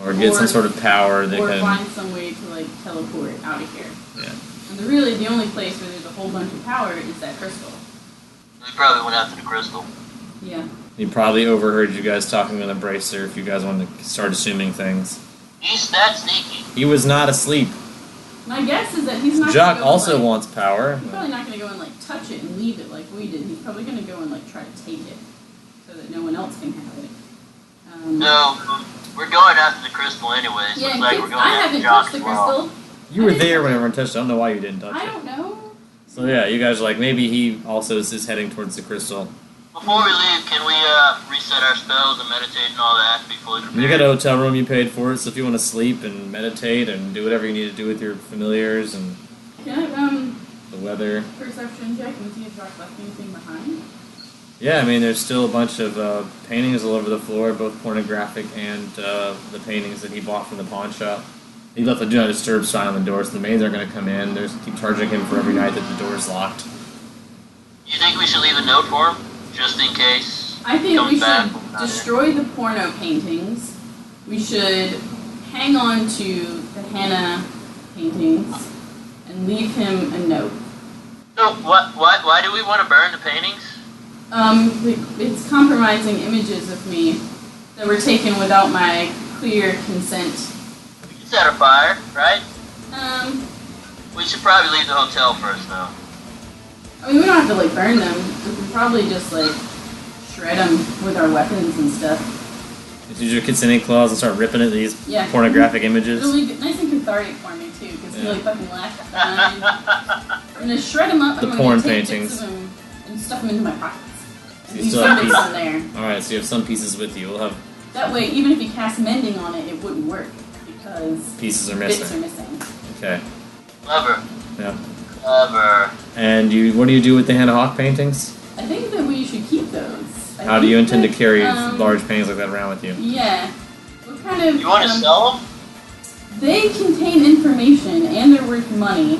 Or get some sort of power that or can. find some way to, like, teleport out of here. Yeah. And the only place where there's a whole bunch of power is that crystal. He probably went after the crystal. Yeah. He probably overheard you guys talking on the bracer if you guys wanted to start assuming things. He's that sneaky. He was not asleep. My guess is that he's not Jacques gonna go also and, like, wants power. He's probably not going to go and, like, touch it and leave it like we did. He's probably going to go and, like, try to take it so that no one else can have it. No, we're going after the crystal anyways. Yeah, Looks like kids, we're going I after haven't Jacques touched the as well. crystal. You were there when everyone touched it. I don't know why you didn't touch I it. don't know. So yeah, you guys are like, maybe he also is heading towards the crystal. Before we leave, can we reset our spells and meditate and all that before we prepare? You got a hotel room, you paid for it, so if you want to sleep and meditate and do whatever you need to do with your familiars and Can I, the weather. perception check and see if Jacques left anything behind? Yeah, I mean, there's still a bunch of paintings all over the floor, both pornographic and the paintings that he bought from the pawn shop. He left the do not disturb sign on the door, so the maids aren't going to come in. There's keep charging him for every night that the door's locked. You think we should leave a note for him, just in case? I think comes we back should when we're not destroy the porno paintings. We should hang on to the Hannah paintings and leave him a note. So, why do we want to burn the paintings? It's compromising images of me that were taken without my clear consent. We can set a fire, right? Um, We should probably leave the hotel first, though. I mean, we don't have to, like, burn them. We can probably just, like, shred them with our weapons and stuff. Just use your kitsune claws and start ripping at these Yeah. pornographic images. It'll be nice and cathartic for me, too, because he, Yeah. like, fucking laughed behind. I'm gonna shred them up. The I'm porn gonna take paintings. bits of them and stuff them into my pockets. So you Leave still some have bits pieces. on there. Alright, so you have some pieces with you. We'll have That way, even if you cast mending on it, it wouldn't work, because pieces are bits missing. are missing. Okay. Clever. Yeah. Clever. And what do you do with the Hannah Hawk paintings? I think that we should keep those. How do you intend to carry large? large paintings like that around with you? Yeah. What kind of? You want to sell them? They contain information and they're worth money.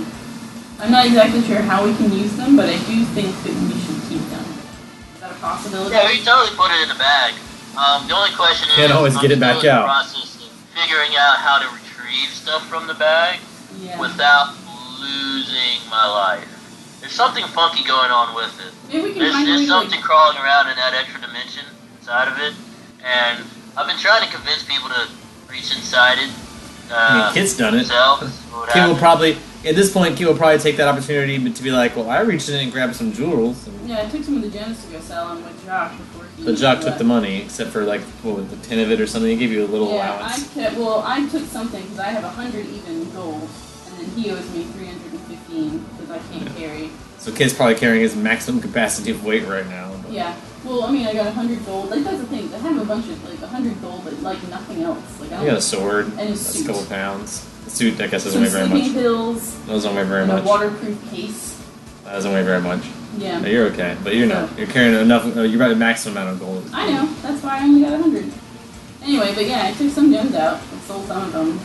I'm not exactly sure how we can use them, but I do think that we should keep them. Is that a possibility? Yeah, we can totally put it in the bag. The only question is, Can't always I'm get it still back in the out. process of figuring out how to retrieve stuff from the bag Yeah. without losing my life. There's something funky going on with it. Maybe we can find a way There's to, something like, crawling around in that extra dimension inside of it, and I've been trying to convince people to reach inside it. I mean, Kit's done it. themselves, what Kit will happens. probably, at this point, Kit will probably take that opportunity to be like, well, I reached in and grabbed some jewels. And Yeah, I took some of the gems to go sell them with Jacques before he. but Jacques took left. the money, except for like, what was it, 10 of it or something. He gave you a little Yeah, allowance. I took something because I have 100 even gold, and then he owes me 315 because I can't carry. So Kit's probably carrying his maximum capacity of weight right now. But Yeah. Well, I mean, I got 100 gold. Like, that's the thing. I have a bunch of, like, 100 gold, but, like, nothing else. Like, I You don't got a sword. And a That's suit. a couple pounds. The suit, I guess, doesn't some weigh very sleeping much. pills, Those don't weigh very and much. a waterproof case. That doesn't weigh very much. Yeah. No, you're okay, but you're not. You're carrying enough. You're at a maximum amount of gold. I know. That's why I only got 100. Anyway, but yeah, I took some gems out and sold some of them.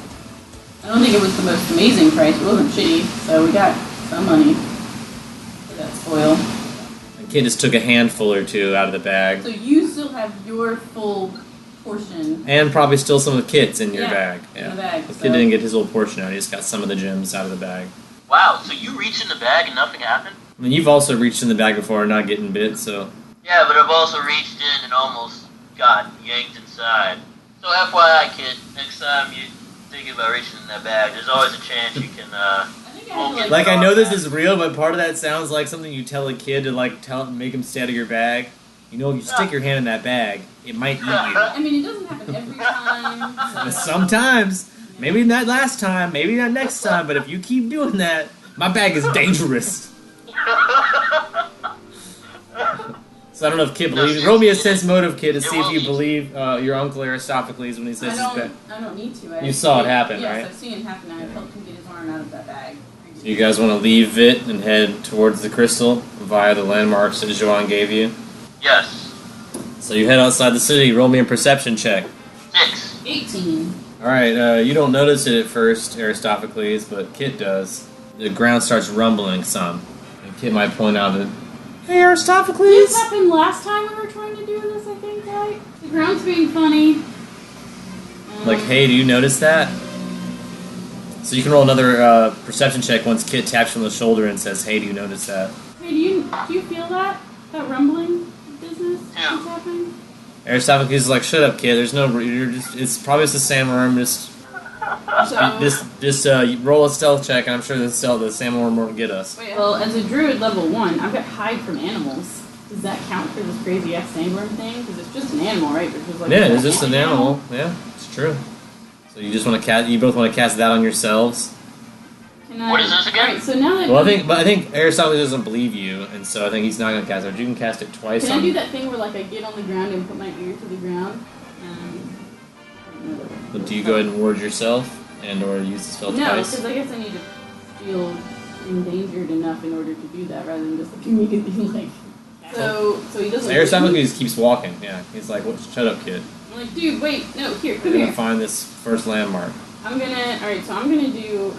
I don't think it was the most amazing price. It wasn't shitty, so we got some money for that spoil. And Kit just took a handful or two out of the bag, So you still have your full portion. and probably still some of Kit's in your Yeah, bag. in the bag, The so- Kit didn't get his whole portion out. He just got some of the gems out of the bag. Wow, so you reached in the bag and nothing happened? I mean, you've also reached in the bag before and not getting bit, so... Yeah, but I've also reached in and almost got yanked inside. So FYI, kid, next time you think about reaching in that bag, there's always a chance you can, Like, I know this is real, but part of that sounds like something you tell a kid to, like, make him stay out of your bag. You know, if you stick your hand in that bag, it might eat you. I mean, it doesn't happen every time. So. Sometimes. Maybe not last time, maybe not next time, but if you keep doing that, my bag is dangerous. So I don't know if Kid believes. Roll me a sense motive, Kid, to see if you believe your uncle Aristophanes when he says his bag. I don't need to. You saw it happen, yes, right? Yes, I've seen it happen. I've helped him get his arm out of that bag. So you guys want to leave Vit and head towards the crystal via the landmarks that Joanne gave you? Yes. So you head outside the city. Roll me a perception check. 6. 18. Alright, you don't notice it at first, Aristophanes, but Kit does. The ground starts rumbling some. And Kit might point out that, hey, Aristophanes! This happened last time we were trying to do this, I think, right? The ground's being funny. Like, hey, do you notice that? So you can roll another perception check once Kit taps you on the shoulder and says, hey, do you notice that? Hey, do you feel that? That rumbling business Yeah. that's happening? Aristophanes is like, shut up, Kid. There's no... it's probably just a sandworm. Just roll a stealth check, and I'm sure the sandworm won't get us. Well, as a druid level 1, I've got hide from animals. Does that count for this crazy ass sandworm thing? Because it's just an animal, right? But just like Yeah, it's just an animal. Yeah, it's true. So you just want to cast... You both want to cast that on yourselves? What is this again? Alright, so now that... Well, I think Aristophanes doesn't believe you, and so I think he's not going to cast it. But you can cast it twice. Can I do that thing where, like, I get on the ground and put my ear to the ground? But do you go ahead and ward yourself, or use the spell No, twice? because I guess I need to feel endangered enough in order to do that, rather than just like immediately like. So he doesn't. Aristophanes just keeps walking. Yeah, he's like, "What? Shut up, kid." I'm like, dude, wait, no, here, We're come gonna here. find this first landmark. I'm gonna. All right, so I'm gonna do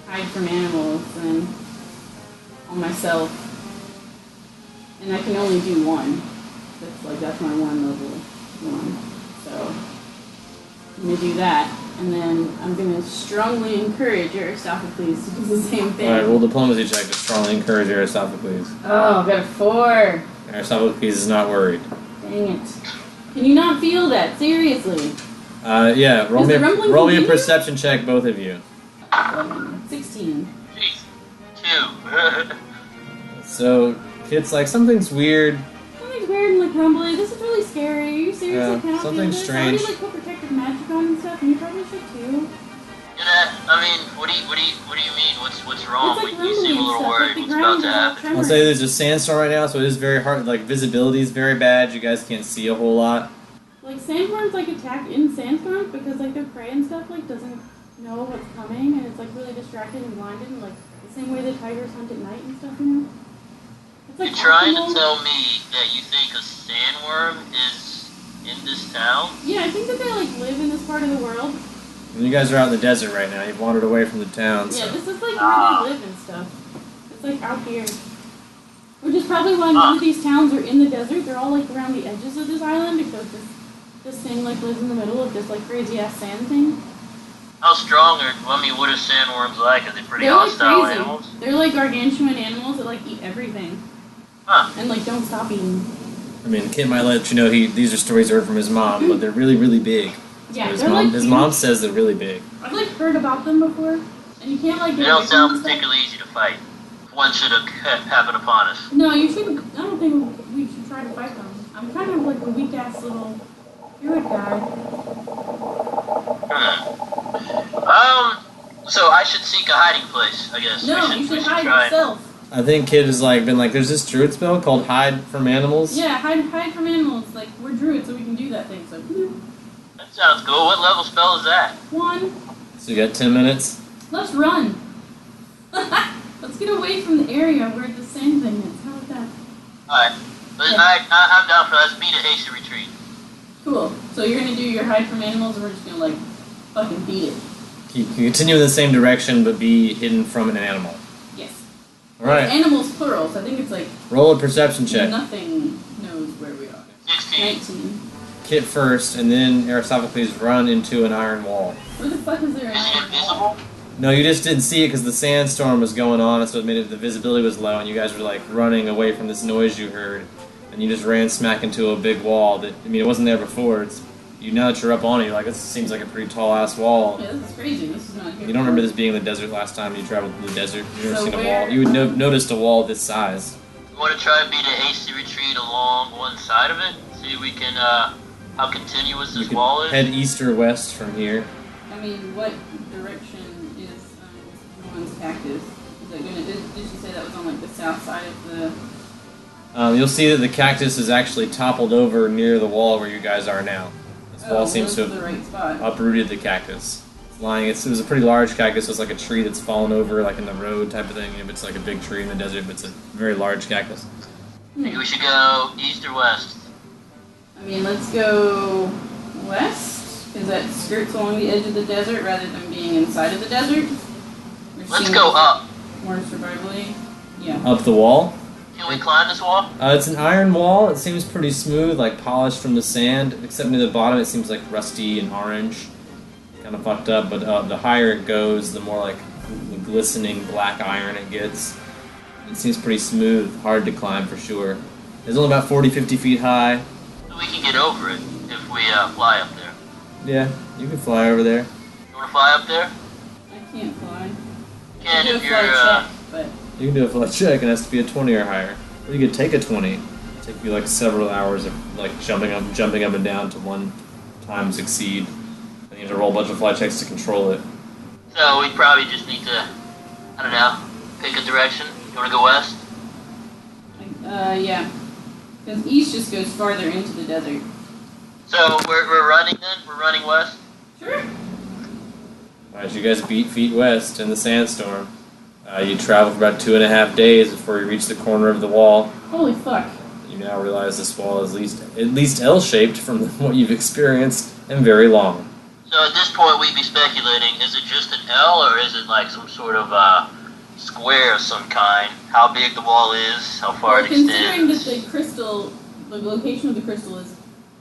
hide from animals and on myself, and I can only do one. That's my one level one. So I'm gonna do that, and then I'm gonna strongly encourage Aristophanes to do the same thing. Alright, roll diplomacy check to strongly encourage Aristophanes. Oh, I've got a 4. Aristophanes is not worried. Dang it. Can you not feel that? Seriously. Yeah, roll Is me the rumbling a continue? perception check, both of you. 16. Jeez. 2. So, Kit's like, something's weird. Something's weird and like rumbly. This is really scary. Are you serious? Yeah, I cannot something's feel this. strange. I already like put protective magic on and stuff, and you probably should too. I mean, what do you mean? What's wrong? It's like You seem a little rumbling worried. stuff, What's like the about ground to is all happen? I'll tremors. say there's a sandstorm right now, so it is very hard. Like, visibility is very bad. You guys can't see a whole lot. Like sandworms like attack in sandstorms because like their prey and stuff like doesn't know what's coming and it's like really distracted and blinded and like the same way the tigers hunt at night and stuff, you know? It's like You're trying to optimal. tell me that you think a sandworm is in this town? Yeah, I think that they like live in this part of the world. And you guys are out in the desert right now. You've wandered away from the town. Yeah, So. this is like where they live and stuff. It's like out here. Which is probably why none of these towns are in the desert. They're all like around the edges of this island because this thing like lives in the middle of this like crazy ass sand thing. How strong are, what are sandworms like? Are they pretty They're like hostile crazy. animals? They're like gargantuan animals that like eat everything. Huh. And like don't stop eating. I mean, Kit might let you know these are stories heard from his mom, but they're really, really big. Yeah, His they're mom, like his huge. mom says they're really big. I've like heard about them before. And you can't like They get don't away from sound them and stuff. particularly easy to fight. One should happen upon us. No, you shouldn't. I don't think we should try to fight them. I'm kind of like a weak ass little druid guy. So I should seek a hiding place, I guess. No, we you should hide try. yourself. I think Kit has been like, there's this druid spell called Hide from Animals. Yeah, hide from animals. Like we're druids, so we can do that thing. So That sounds cool. What level spell is that? 1. So you got 10 minutes. Let's run. Let's get away from the area where the sand thing is. How about that? Alright. I'm down for that. Let's meet a hasty retreat. Cool. So you're gonna do your hide from animals, and we're just gonna like fucking beat it. You can continue in the same direction, but be hidden from an animal. Yes. All right. Animals plural. So I think it's like Roll a perception check. nothing knows where we are. 16. 19. Kit first, and then Aristophanes run into an iron wall. Where the fuck is there? Is it invisible? No, you just didn't see it because the sandstorm was going on, so it made the visibility was low, and you guys were like running away from this noise you heard, and you just ran smack into a big wall. That it wasn't there before. Now that you're up on it, you're like, this seems like a pretty tall ass wall. Yeah, this is crazy. This is not here. You don't remember this being in the desert last time you traveled to the desert. You've never seen a where- wall. You would noticed a wall this size. You want to try and beat a hasty retreat along one side of it? See if we can, how continuous You this could wall is? head east or west from here. I mean, what direction is John's cactus? Is that gonna? Did you say that was on like the south side of the? You'll see that the cactus is actually toppled over near the wall where you guys are now. This wall seems to the have right spot. uprooted the cactus. It's lying. It was a pretty large cactus. So it's like a tree that's fallen over, like in the road type of thing. It's like a big tree in the desert, but it's a very large cactus. Think we should go east or west? I mean, let's go west, because that skirts along the edge of the desert rather than being inside of the desert. Which Let's seems go up. More survivally. Yeah. Up the wall. Can we climb this wall? It's an iron wall. It seems pretty smooth, like polished from the sand, except near the bottom it seems like rusty and orange. Kind of fucked up, but the higher it goes, the more like glistening black iron it gets. It seems pretty smooth, hard to climb for sure. It's only about 40-50 feet high. So we can get over it if we fly up there. Yeah, you can fly over there. You want to fly up there? I can't fly. Can I do if a you're, flight check, but You can do a flight check, and it has to be a 20 or higher. Or you could take a 20. It'll take you like several hours of like jumping up and down to one time succeed. And you have to roll a bunch of flight checks to control it. so we probably just need to, I don't know, pick a direction. You want to go west? yeah. Because east just goes farther into the desert. So we're running then? We're running west? Sure. Alright, so you guys beat feet west in the sandstorm. You travel for about 2.5 days before you reach the corner of the wall. Holy fuck. You now realize this wall is at least L-shaped from what you've experienced and very long. So at this point we'd be speculating, is it just an L or is it like some sort of square of some kind? How big the wall is, how far it Considering that extends? the crystal, the location of the crystal is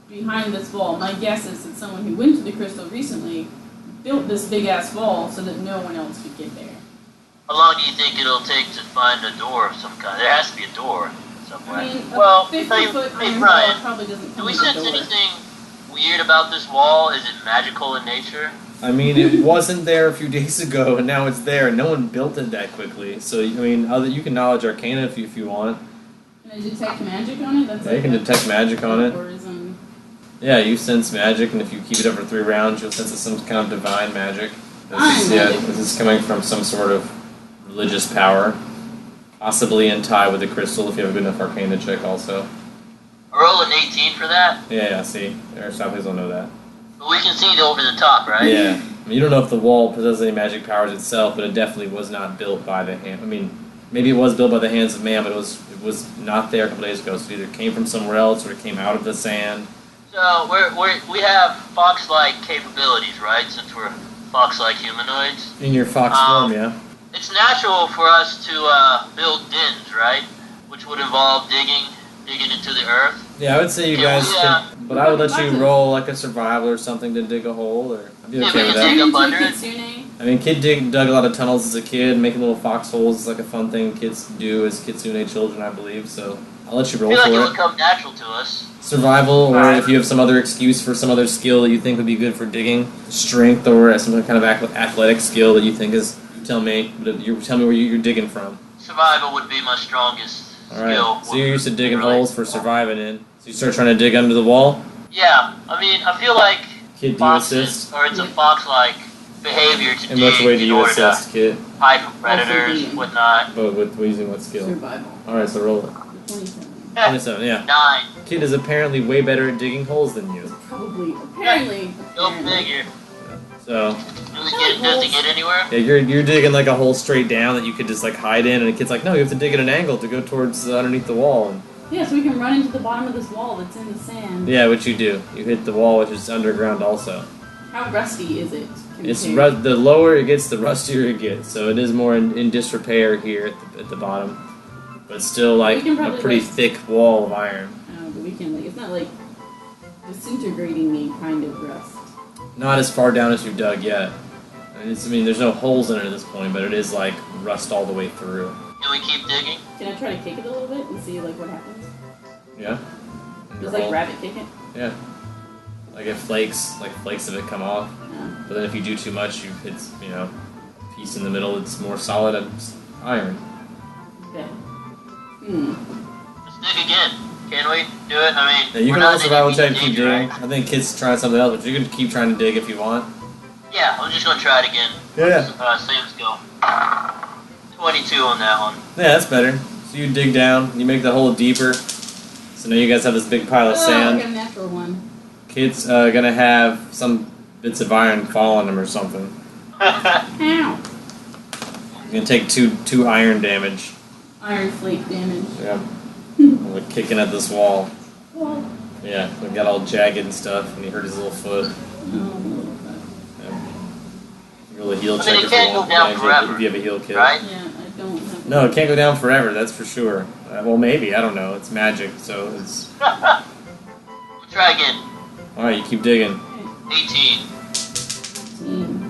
behind this wall, my guess is that someone who went to the crystal recently built this big ass wall so that no one else could get there. How long do you think it'll take to find a door of some kind? There has to be a door somewhere. I mean, well, a 50-foot hey iron Brian, wall probably doesn't come do we with a sense door. anything weird about this wall? Is it magical in nature? I mean, it wasn't there a few days ago, and now it's there. No one built it that quickly. So, I mean, you can knowledge Arcana if you want. Can I detect magic on it? That's Yeah, you can detect magic on it. Tourism. Yeah, you sense magic, and if you keep it up for 3 rounds, you'll sense it's some kind of divine magic. Magic. This is coming from some sort of religious power, possibly in tie with the crystal if you have a good enough Arcana check also. Roll an 18 for that, Yeah, see, Aristophanes will know that. but we can see it over the top, right? Yeah, I mean, you don't know if the wall possesses any magic powers itself, but it definitely was not built by the hand. I mean, maybe it was built by the hands of man, but it was not there a couple days ago. So it either came from somewhere else or it came out of the sand. So we have fox-like capabilities, right? Since we're fox-like humanoids. In your fox form, yeah. It's natural for us to build dens, right? Which would involve digging into the earth. Yeah, I would say you Yeah, guys we, can, but I would let you roll like a survival or something to dig a hole, or I'd be Yeah, okay we with can that. dig up Into under it. Kitsune. I mean, dug a lot of tunnels as a kid, making little foxholes is like a fun thing kids do as kitsune children, I believe. So I'll let you I roll feel like it for would it. come natural to us. Survival, or if you have some other excuse for some other skill that you think would be good for digging, strength, or some kind of athletic skill that you think is. You tell me, but you tell me where you're digging from. Survival would be my strongest All skill. right. So you're used to digging Really. holes for surviving in. So you start trying to dig under the wall. Yeah, I mean, I feel like Kid, do you foxes, assist? or it's a fox-like behavior to In dig which way do in you order assist, Kid? to hide from predators, digging. whatnot. Oh, with using what skill? Survival. All right, so roll it. 27. 27, yeah. 9. Kid is apparently way better at digging holes than you. Probably. Apparently. Go apparently. figure. So Does it get anywhere? yeah, you're digging like a hole straight down that you could just like hide in, and the kid's like, no, you have to dig at an angle to go towards underneath the wall. And Yeah, so we can run into the bottom of this wall that's in the sand. yeah, what you do, you hit the wall, which is underground also. How rusty is it? It's compared- the lower it gets, the rustier it gets. So it is more in disrepair here at the bottom, but still like We can a probably, pretty like- thick wall of iron. But we can, like, it's not like disintegrating me kind of rust. Not as far down as you've dug yet. I mean, there's no holes in it at this point, but it is like rust all the way through. Can we keep digging? Can I try to kick it a little bit and see like what happens? Yeah. Does like rabbit kick it? Yeah. Like it flakes of it come off. Yeah. But then if you do too much, it's piece in the middle. It's more solid iron. Okay. Let's dig again. Can we do it? I mean, Yeah, you we're can not also survival check and digging, keep digging. right? I think kids trying something else, but you can keep trying to dig if you want. Yeah, I'm just gonna try it again. Yeah. Things go. 22 on that one. Yeah, that's better. So you dig down, you make the hole deeper. So now you guys have this big pile of Oh, I sand. got a natural one. Kids gonna have some bits of iron fall on them or something. Ow. You're gonna take two iron damage. Iron flake damage. Yeah. Like kicking at this wall. Well, Yeah, it got all jagged and stuff, and he hurt his little foot. Yeah. Roll a heal I check mean, it if can't you go want. down Yeah, forever, if you have a heal kit. right? yeah, I don't have. No, it can't go down forever. That's for sure. Well, maybe I don't know. It's magic, so it's. We'll try again. All right, you keep digging. 18.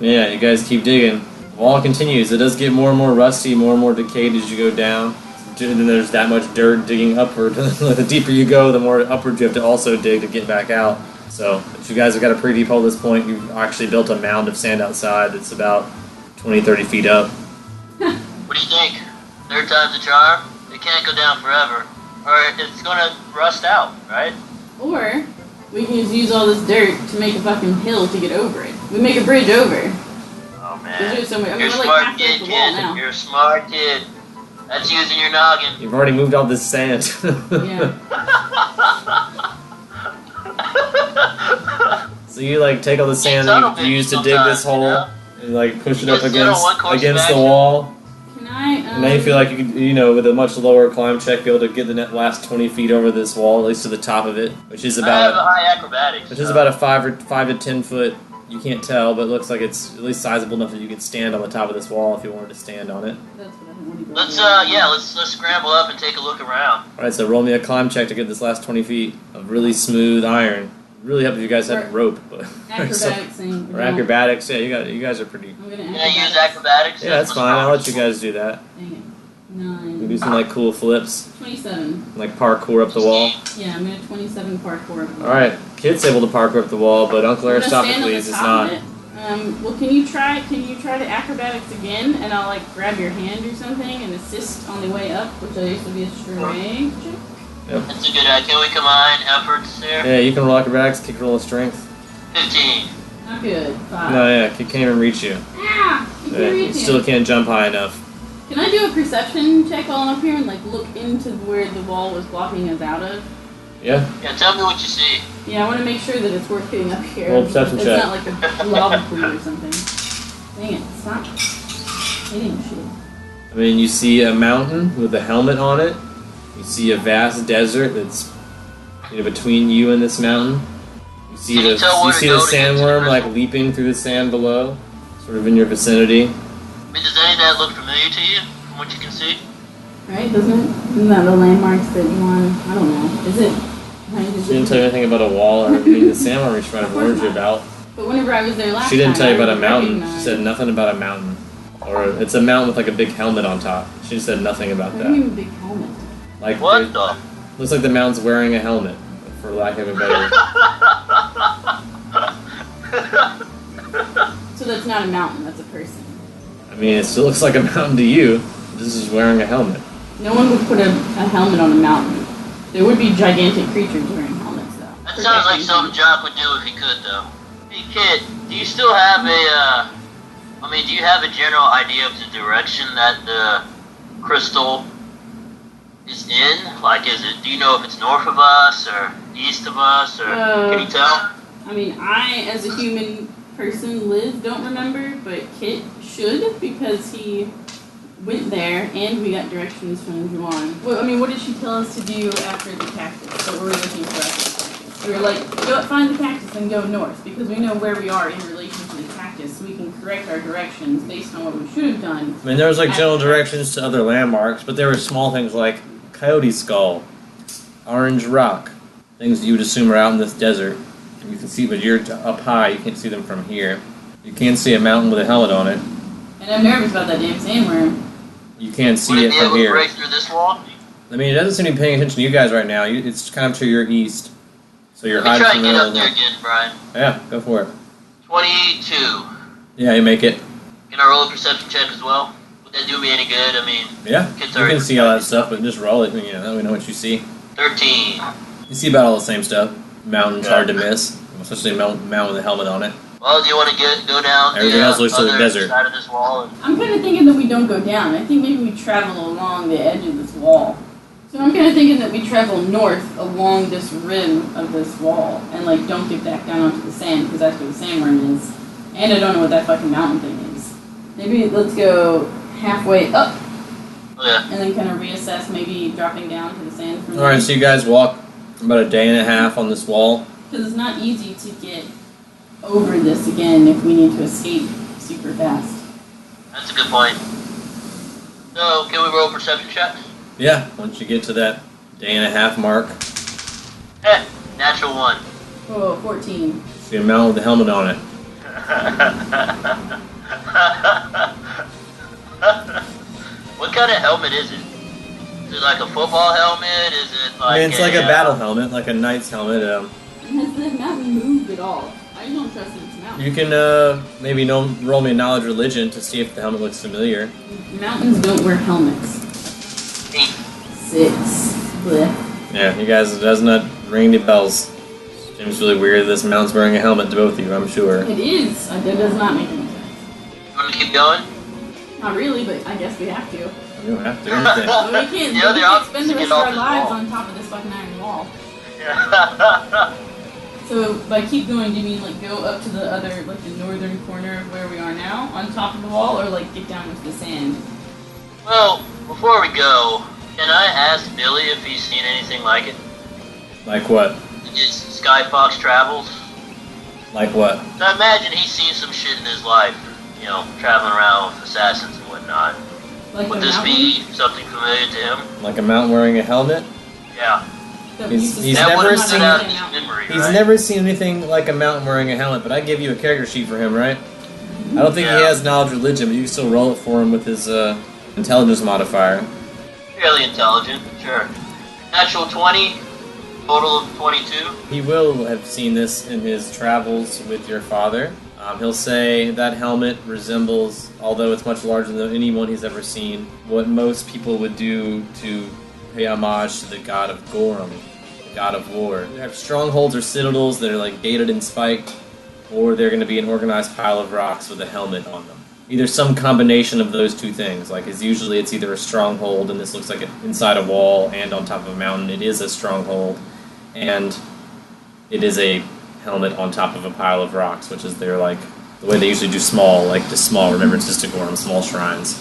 Yeah, you guys keep digging. The wall continues. It does get more and more rusty, more and more decayed as you go down. And then there's that much dirt digging upward. The deeper you go, the more upward you have to also dig to get back out. So, if you guys have got a pretty deep hole at this point, you've actually built a mound of sand outside that's about 20, 30 feet up. What do you think? Third time's a charm? It can't go down forever. Or it's gonna rust out, right? Or we can just use all this dirt to make a fucking hill to get over it. We make a bridge over. Oh There's man. somewhere. I mean, You're we're a like smart halfway kid, up the wall kid. now. You're a smart kid. That's using your noggin. You've already moved all this sand. Yeah. So you like take all the sand that you used to dig this hole and like push it up Just sit on one course of against the action. wall. Can I? And now you feel like you could, with a much lower climb check, be able to get the last 20 feet over this wall, at least to the top of it, which is I have a about high acrobatics. a 5 to 10 foot. You can't tell, but it looks like it's at least sizable enough that you could stand on the top of this wall if you wanted to stand on it. That's what I want to go. Let's scramble up and take a look around. All right, so roll me a climb check to get this last 20 feet of really smooth iron. Really help if you guys had rope, but Acrobatics thing. or acrobatics. Yeah, you guys are pretty. I'm gonna Can I use acrobatics? Yeah, that's fine. I'll let you guys do that. Dang it. You 9. do some like cool flips, 27. like parkour up the wall. Yeah, I'm gonna 27 parkour. Up the All right, kid's able to parkour up the wall, but Uncle I'm gonna stand on the Aristophanes is top not. of it. Well, can you try to acrobatics again, and I'll like grab your hand or something and assist on the way up, which I used to be a strength check. That's a good idea. Can we combine efforts there? Yeah, you can roll acrobatics, kick roll of strength. 15. Not good. 5. No, yeah, kid can't even reach you. Ah! I Yeah, can't you reach still it. can't jump high enough. Can I do a perception check while I'm up here and like look into where the wall was blocking us out of? Yeah. Yeah, tell me what you see. Yeah, I want to make sure that it's worth getting up here. Roll perception it's check. not like a lava pool or something. Dang it, stop hitting shit. I mean, you see a mountain with a helmet on it. You see a vast desert that's between you and this mountain. You see Can you tell where to the go to get to the sandworm like crystal? leaping through the sand below, sort of in your vicinity. I mean, does any of that look familiar to you, from what you can see? Right, doesn't it? Isn't that the landmarks that you want? I don't know. Is it? She didn't tell you anything about a wall or the sandworm she might have warned you about. But whenever I was there last time, She didn't tell you about a I mountain. She recognized- said nothing about a mountain. Or it's a mountain with like a big helmet on top. She said nothing about What do you that. mean big helmet? Like What the? looks like the mountain's wearing a helmet, for lack of a better. So that's not a mountain, that's a person. I mean, it still looks like a mountain to you. This is wearing a helmet. No one would put a helmet on a mountain. There would be gigantic creatures wearing helmets, though. That sounds like something Jock would do if he could, though. Hey, kid, do you still have do you have a general idea of the direction that the crystal is in? Like, do you know if it's north of us, or east of us, or can you tell? I mean, I, as a human person, Liz, don't remember, but Kit should, because he went there, and we got directions from Juwan. Well, I mean, what did she tell us to do after the cactus? So we're looking for after the cactus. We were like, go find the cactus and go north, because we know where we are in relation to the cactus, so we can correct our directions based on what we should have done. I mean, there was like general directions to other landmarks, but there were small things like Coyote Skull, Orange Rock, things that you would assume are out in this desert. You can see, but you're up high, you can't see them from here. You can't see a mountain with a helmet on it. And I'm nervous about that damn sandworm. You can't see Would it it be from able here. to break through this wall? I mean, it doesn't seem to be paying attention to you guys right now. It's kind of to your east. So you're Let me hiding try from and the get up middle there of again, Brian. Yeah, go for it. 22. Yeah, you make it. Can I roll a perception check as well? Would that do me any good? I mean, Yeah, kids you already can see all that stuff, but just roll it. You know, we know what you see. 13. You see about all the same stuff. Mountains Yeah. hard to miss, especially a mountain with a helmet on it. Well, do you want to go down Everything the else looks like a other desert. side of this wall? And I'm kind of thinking that we don't go down. I think maybe we travel along the edge of this wall. So I'm kind of thinking that we travel north along this rim of this wall and like don't get back down onto the sand because that's where the sandworm is. And I don't know what that fucking mountain thing is. Maybe let's go halfway up Oh, yeah. and then kind of reassess, maybe dropping down to the sand from Alright, so you guys walk about a day and a half on this wall. Because it's not easy to get over this again if we need to escape super fast. That's a good point. So, can we roll perception checks? Yeah, once you get to that day and a half mark, Natural 1. Oh, 14. see a mountain with a helmet on it. What kind of helmet is it? Is it like a football helmet? Is it like I mean, it's like a battle helmet, like a knight's helmet. Has the mountain moved at all? I don't trust that it's a mountain. You can maybe roll me a knowledge religion to see if the helmet looks familiar. Mountains don't wear helmets. 8. 6. Blech. Yeah, you guys, it does not ring any bells. Seems really weird that this mountain's wearing a helmet to both of you, I'm sure. It is. That does not make any sense. You want to keep going? Not really, but I guess we have to. You don't have to. But we can't, Yeah, we they're can't spend the get rest of off our this lives wall. on top of this fucking iron wall. Yeah. So by keep going, do you mean like go up to the other, like the northern corner of where we are now, on top of the wall, or like get down into the sand? Well, before we go, can I ask Billy if he's seen anything like it? Like what? His Sky Fox travels? Like what? So I imagine he's seen some shit in his life, you know, traveling around with assassins and whatnot. Like Would the this mountain? be something familiar to him? Like a mountain wearing a helmet? Yeah. That He's- we used to he's see That never would on have seen- stood out in the his mountain. memory, He's right? never seen anything like a mountain wearing a helmet, but I give you a character sheet for him, right? I don't think he Yeah. has knowledge religion, but you can still roll it for him with his intelligence modifier. Fairly intelligent, sure. Natural 20, total of 22. He will have seen this in his travels with your father. He'll say that helmet resembles, although it's much larger than anyone he's ever seen, what most people would do to pay homage to the god of Gorham, the god of war. They have strongholds or citadels that are like gated and spiked, or they're going to be an organized pile of rocks with a helmet on them. Either some combination of those two things. Like, usually it's either a stronghold, and this looks like inside a wall and on top of a mountain. It is a stronghold, and it is a helmet on top of a pile of rocks, which is their, like, the way they usually do small remembrances to Gorham, small shrines.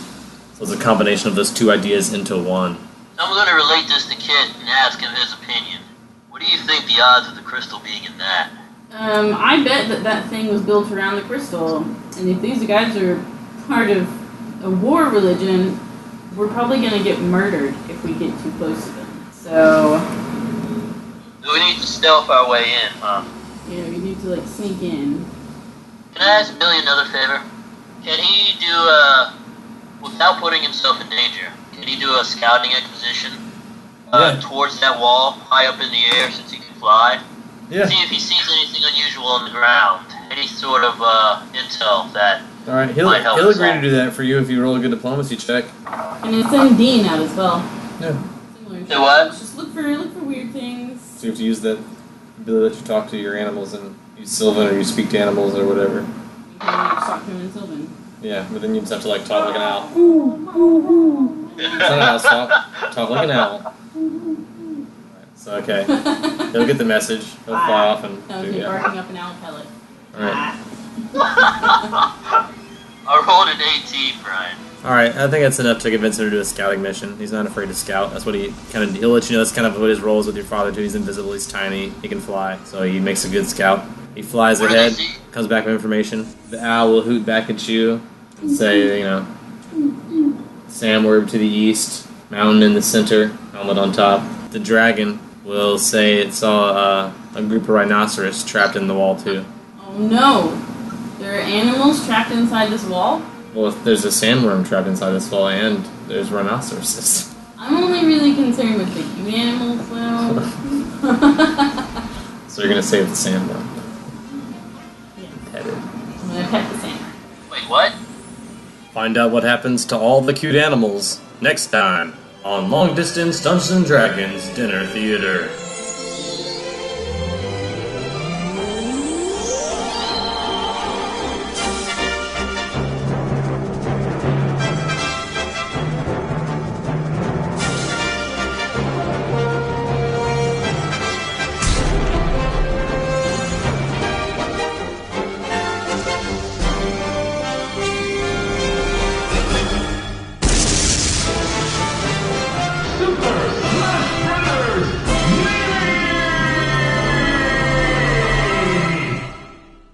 So it's a combination of those two ideas into one. I'm going to relate this to Kit and ask him his opinion. What do you think the odds of the crystal being in that? I bet that thing was built around the crystal, and if these guys are part of a war religion, we're probably gonna get murdered if we get too close to them. So, Do we need to stealth our way in, huh? you know, you need to like sneak in. Can I ask Billy another favor? Can he do, without putting himself in danger, can he do a scouting expedition Yeah. towards that wall, high up in the air since he can fly? Yeah. See if he sees anything unusual on the ground. Any sort of intel that... Alright, he'll Might help agree us to out. do that for you if you roll a good diplomacy check. And it's send Dean out as well. Yeah. Similar. Do what? Just look for weird things. So you have to use that ability that you talk to your animals and use Sylvan or you speak to animals or whatever. You can just talk to him in Sylvan. Yeah, but then you just have to like talk like an owl. It's not an owl, talk like an owl. Alright, so okay. He'll get the message. He'll fly off and That was do me yeah. barking up an owl pellet. Alright. I rolled an 18, Brian. Alright, I think that's enough to convince him to do a scouting mission. He's not afraid to scout. That's what he'll let you know that's kind of what his role is with your father too. He's invisible, he's tiny, he can fly. So he makes a good scout. He flies What do ahead, they see? comes back with information. The owl will hoot back at you and say, Samward to the east, mountain in the center, helmet on top. The dragon will say it saw a group of rhinoceros trapped in the wall too. Oh no! There are animals trapped inside this wall? Well, if there's a sandworm trapped inside this wall, and there's rhinoceroses. I'm only really concerned with the cute animals, though. So you're gonna save the sandworm. Yeah. Pet it. I'm gonna pet the sandworm. Wait, what? Find out what happens to all the cute animals next time on Long Distance Dungeons & Dragons Dinner Theater.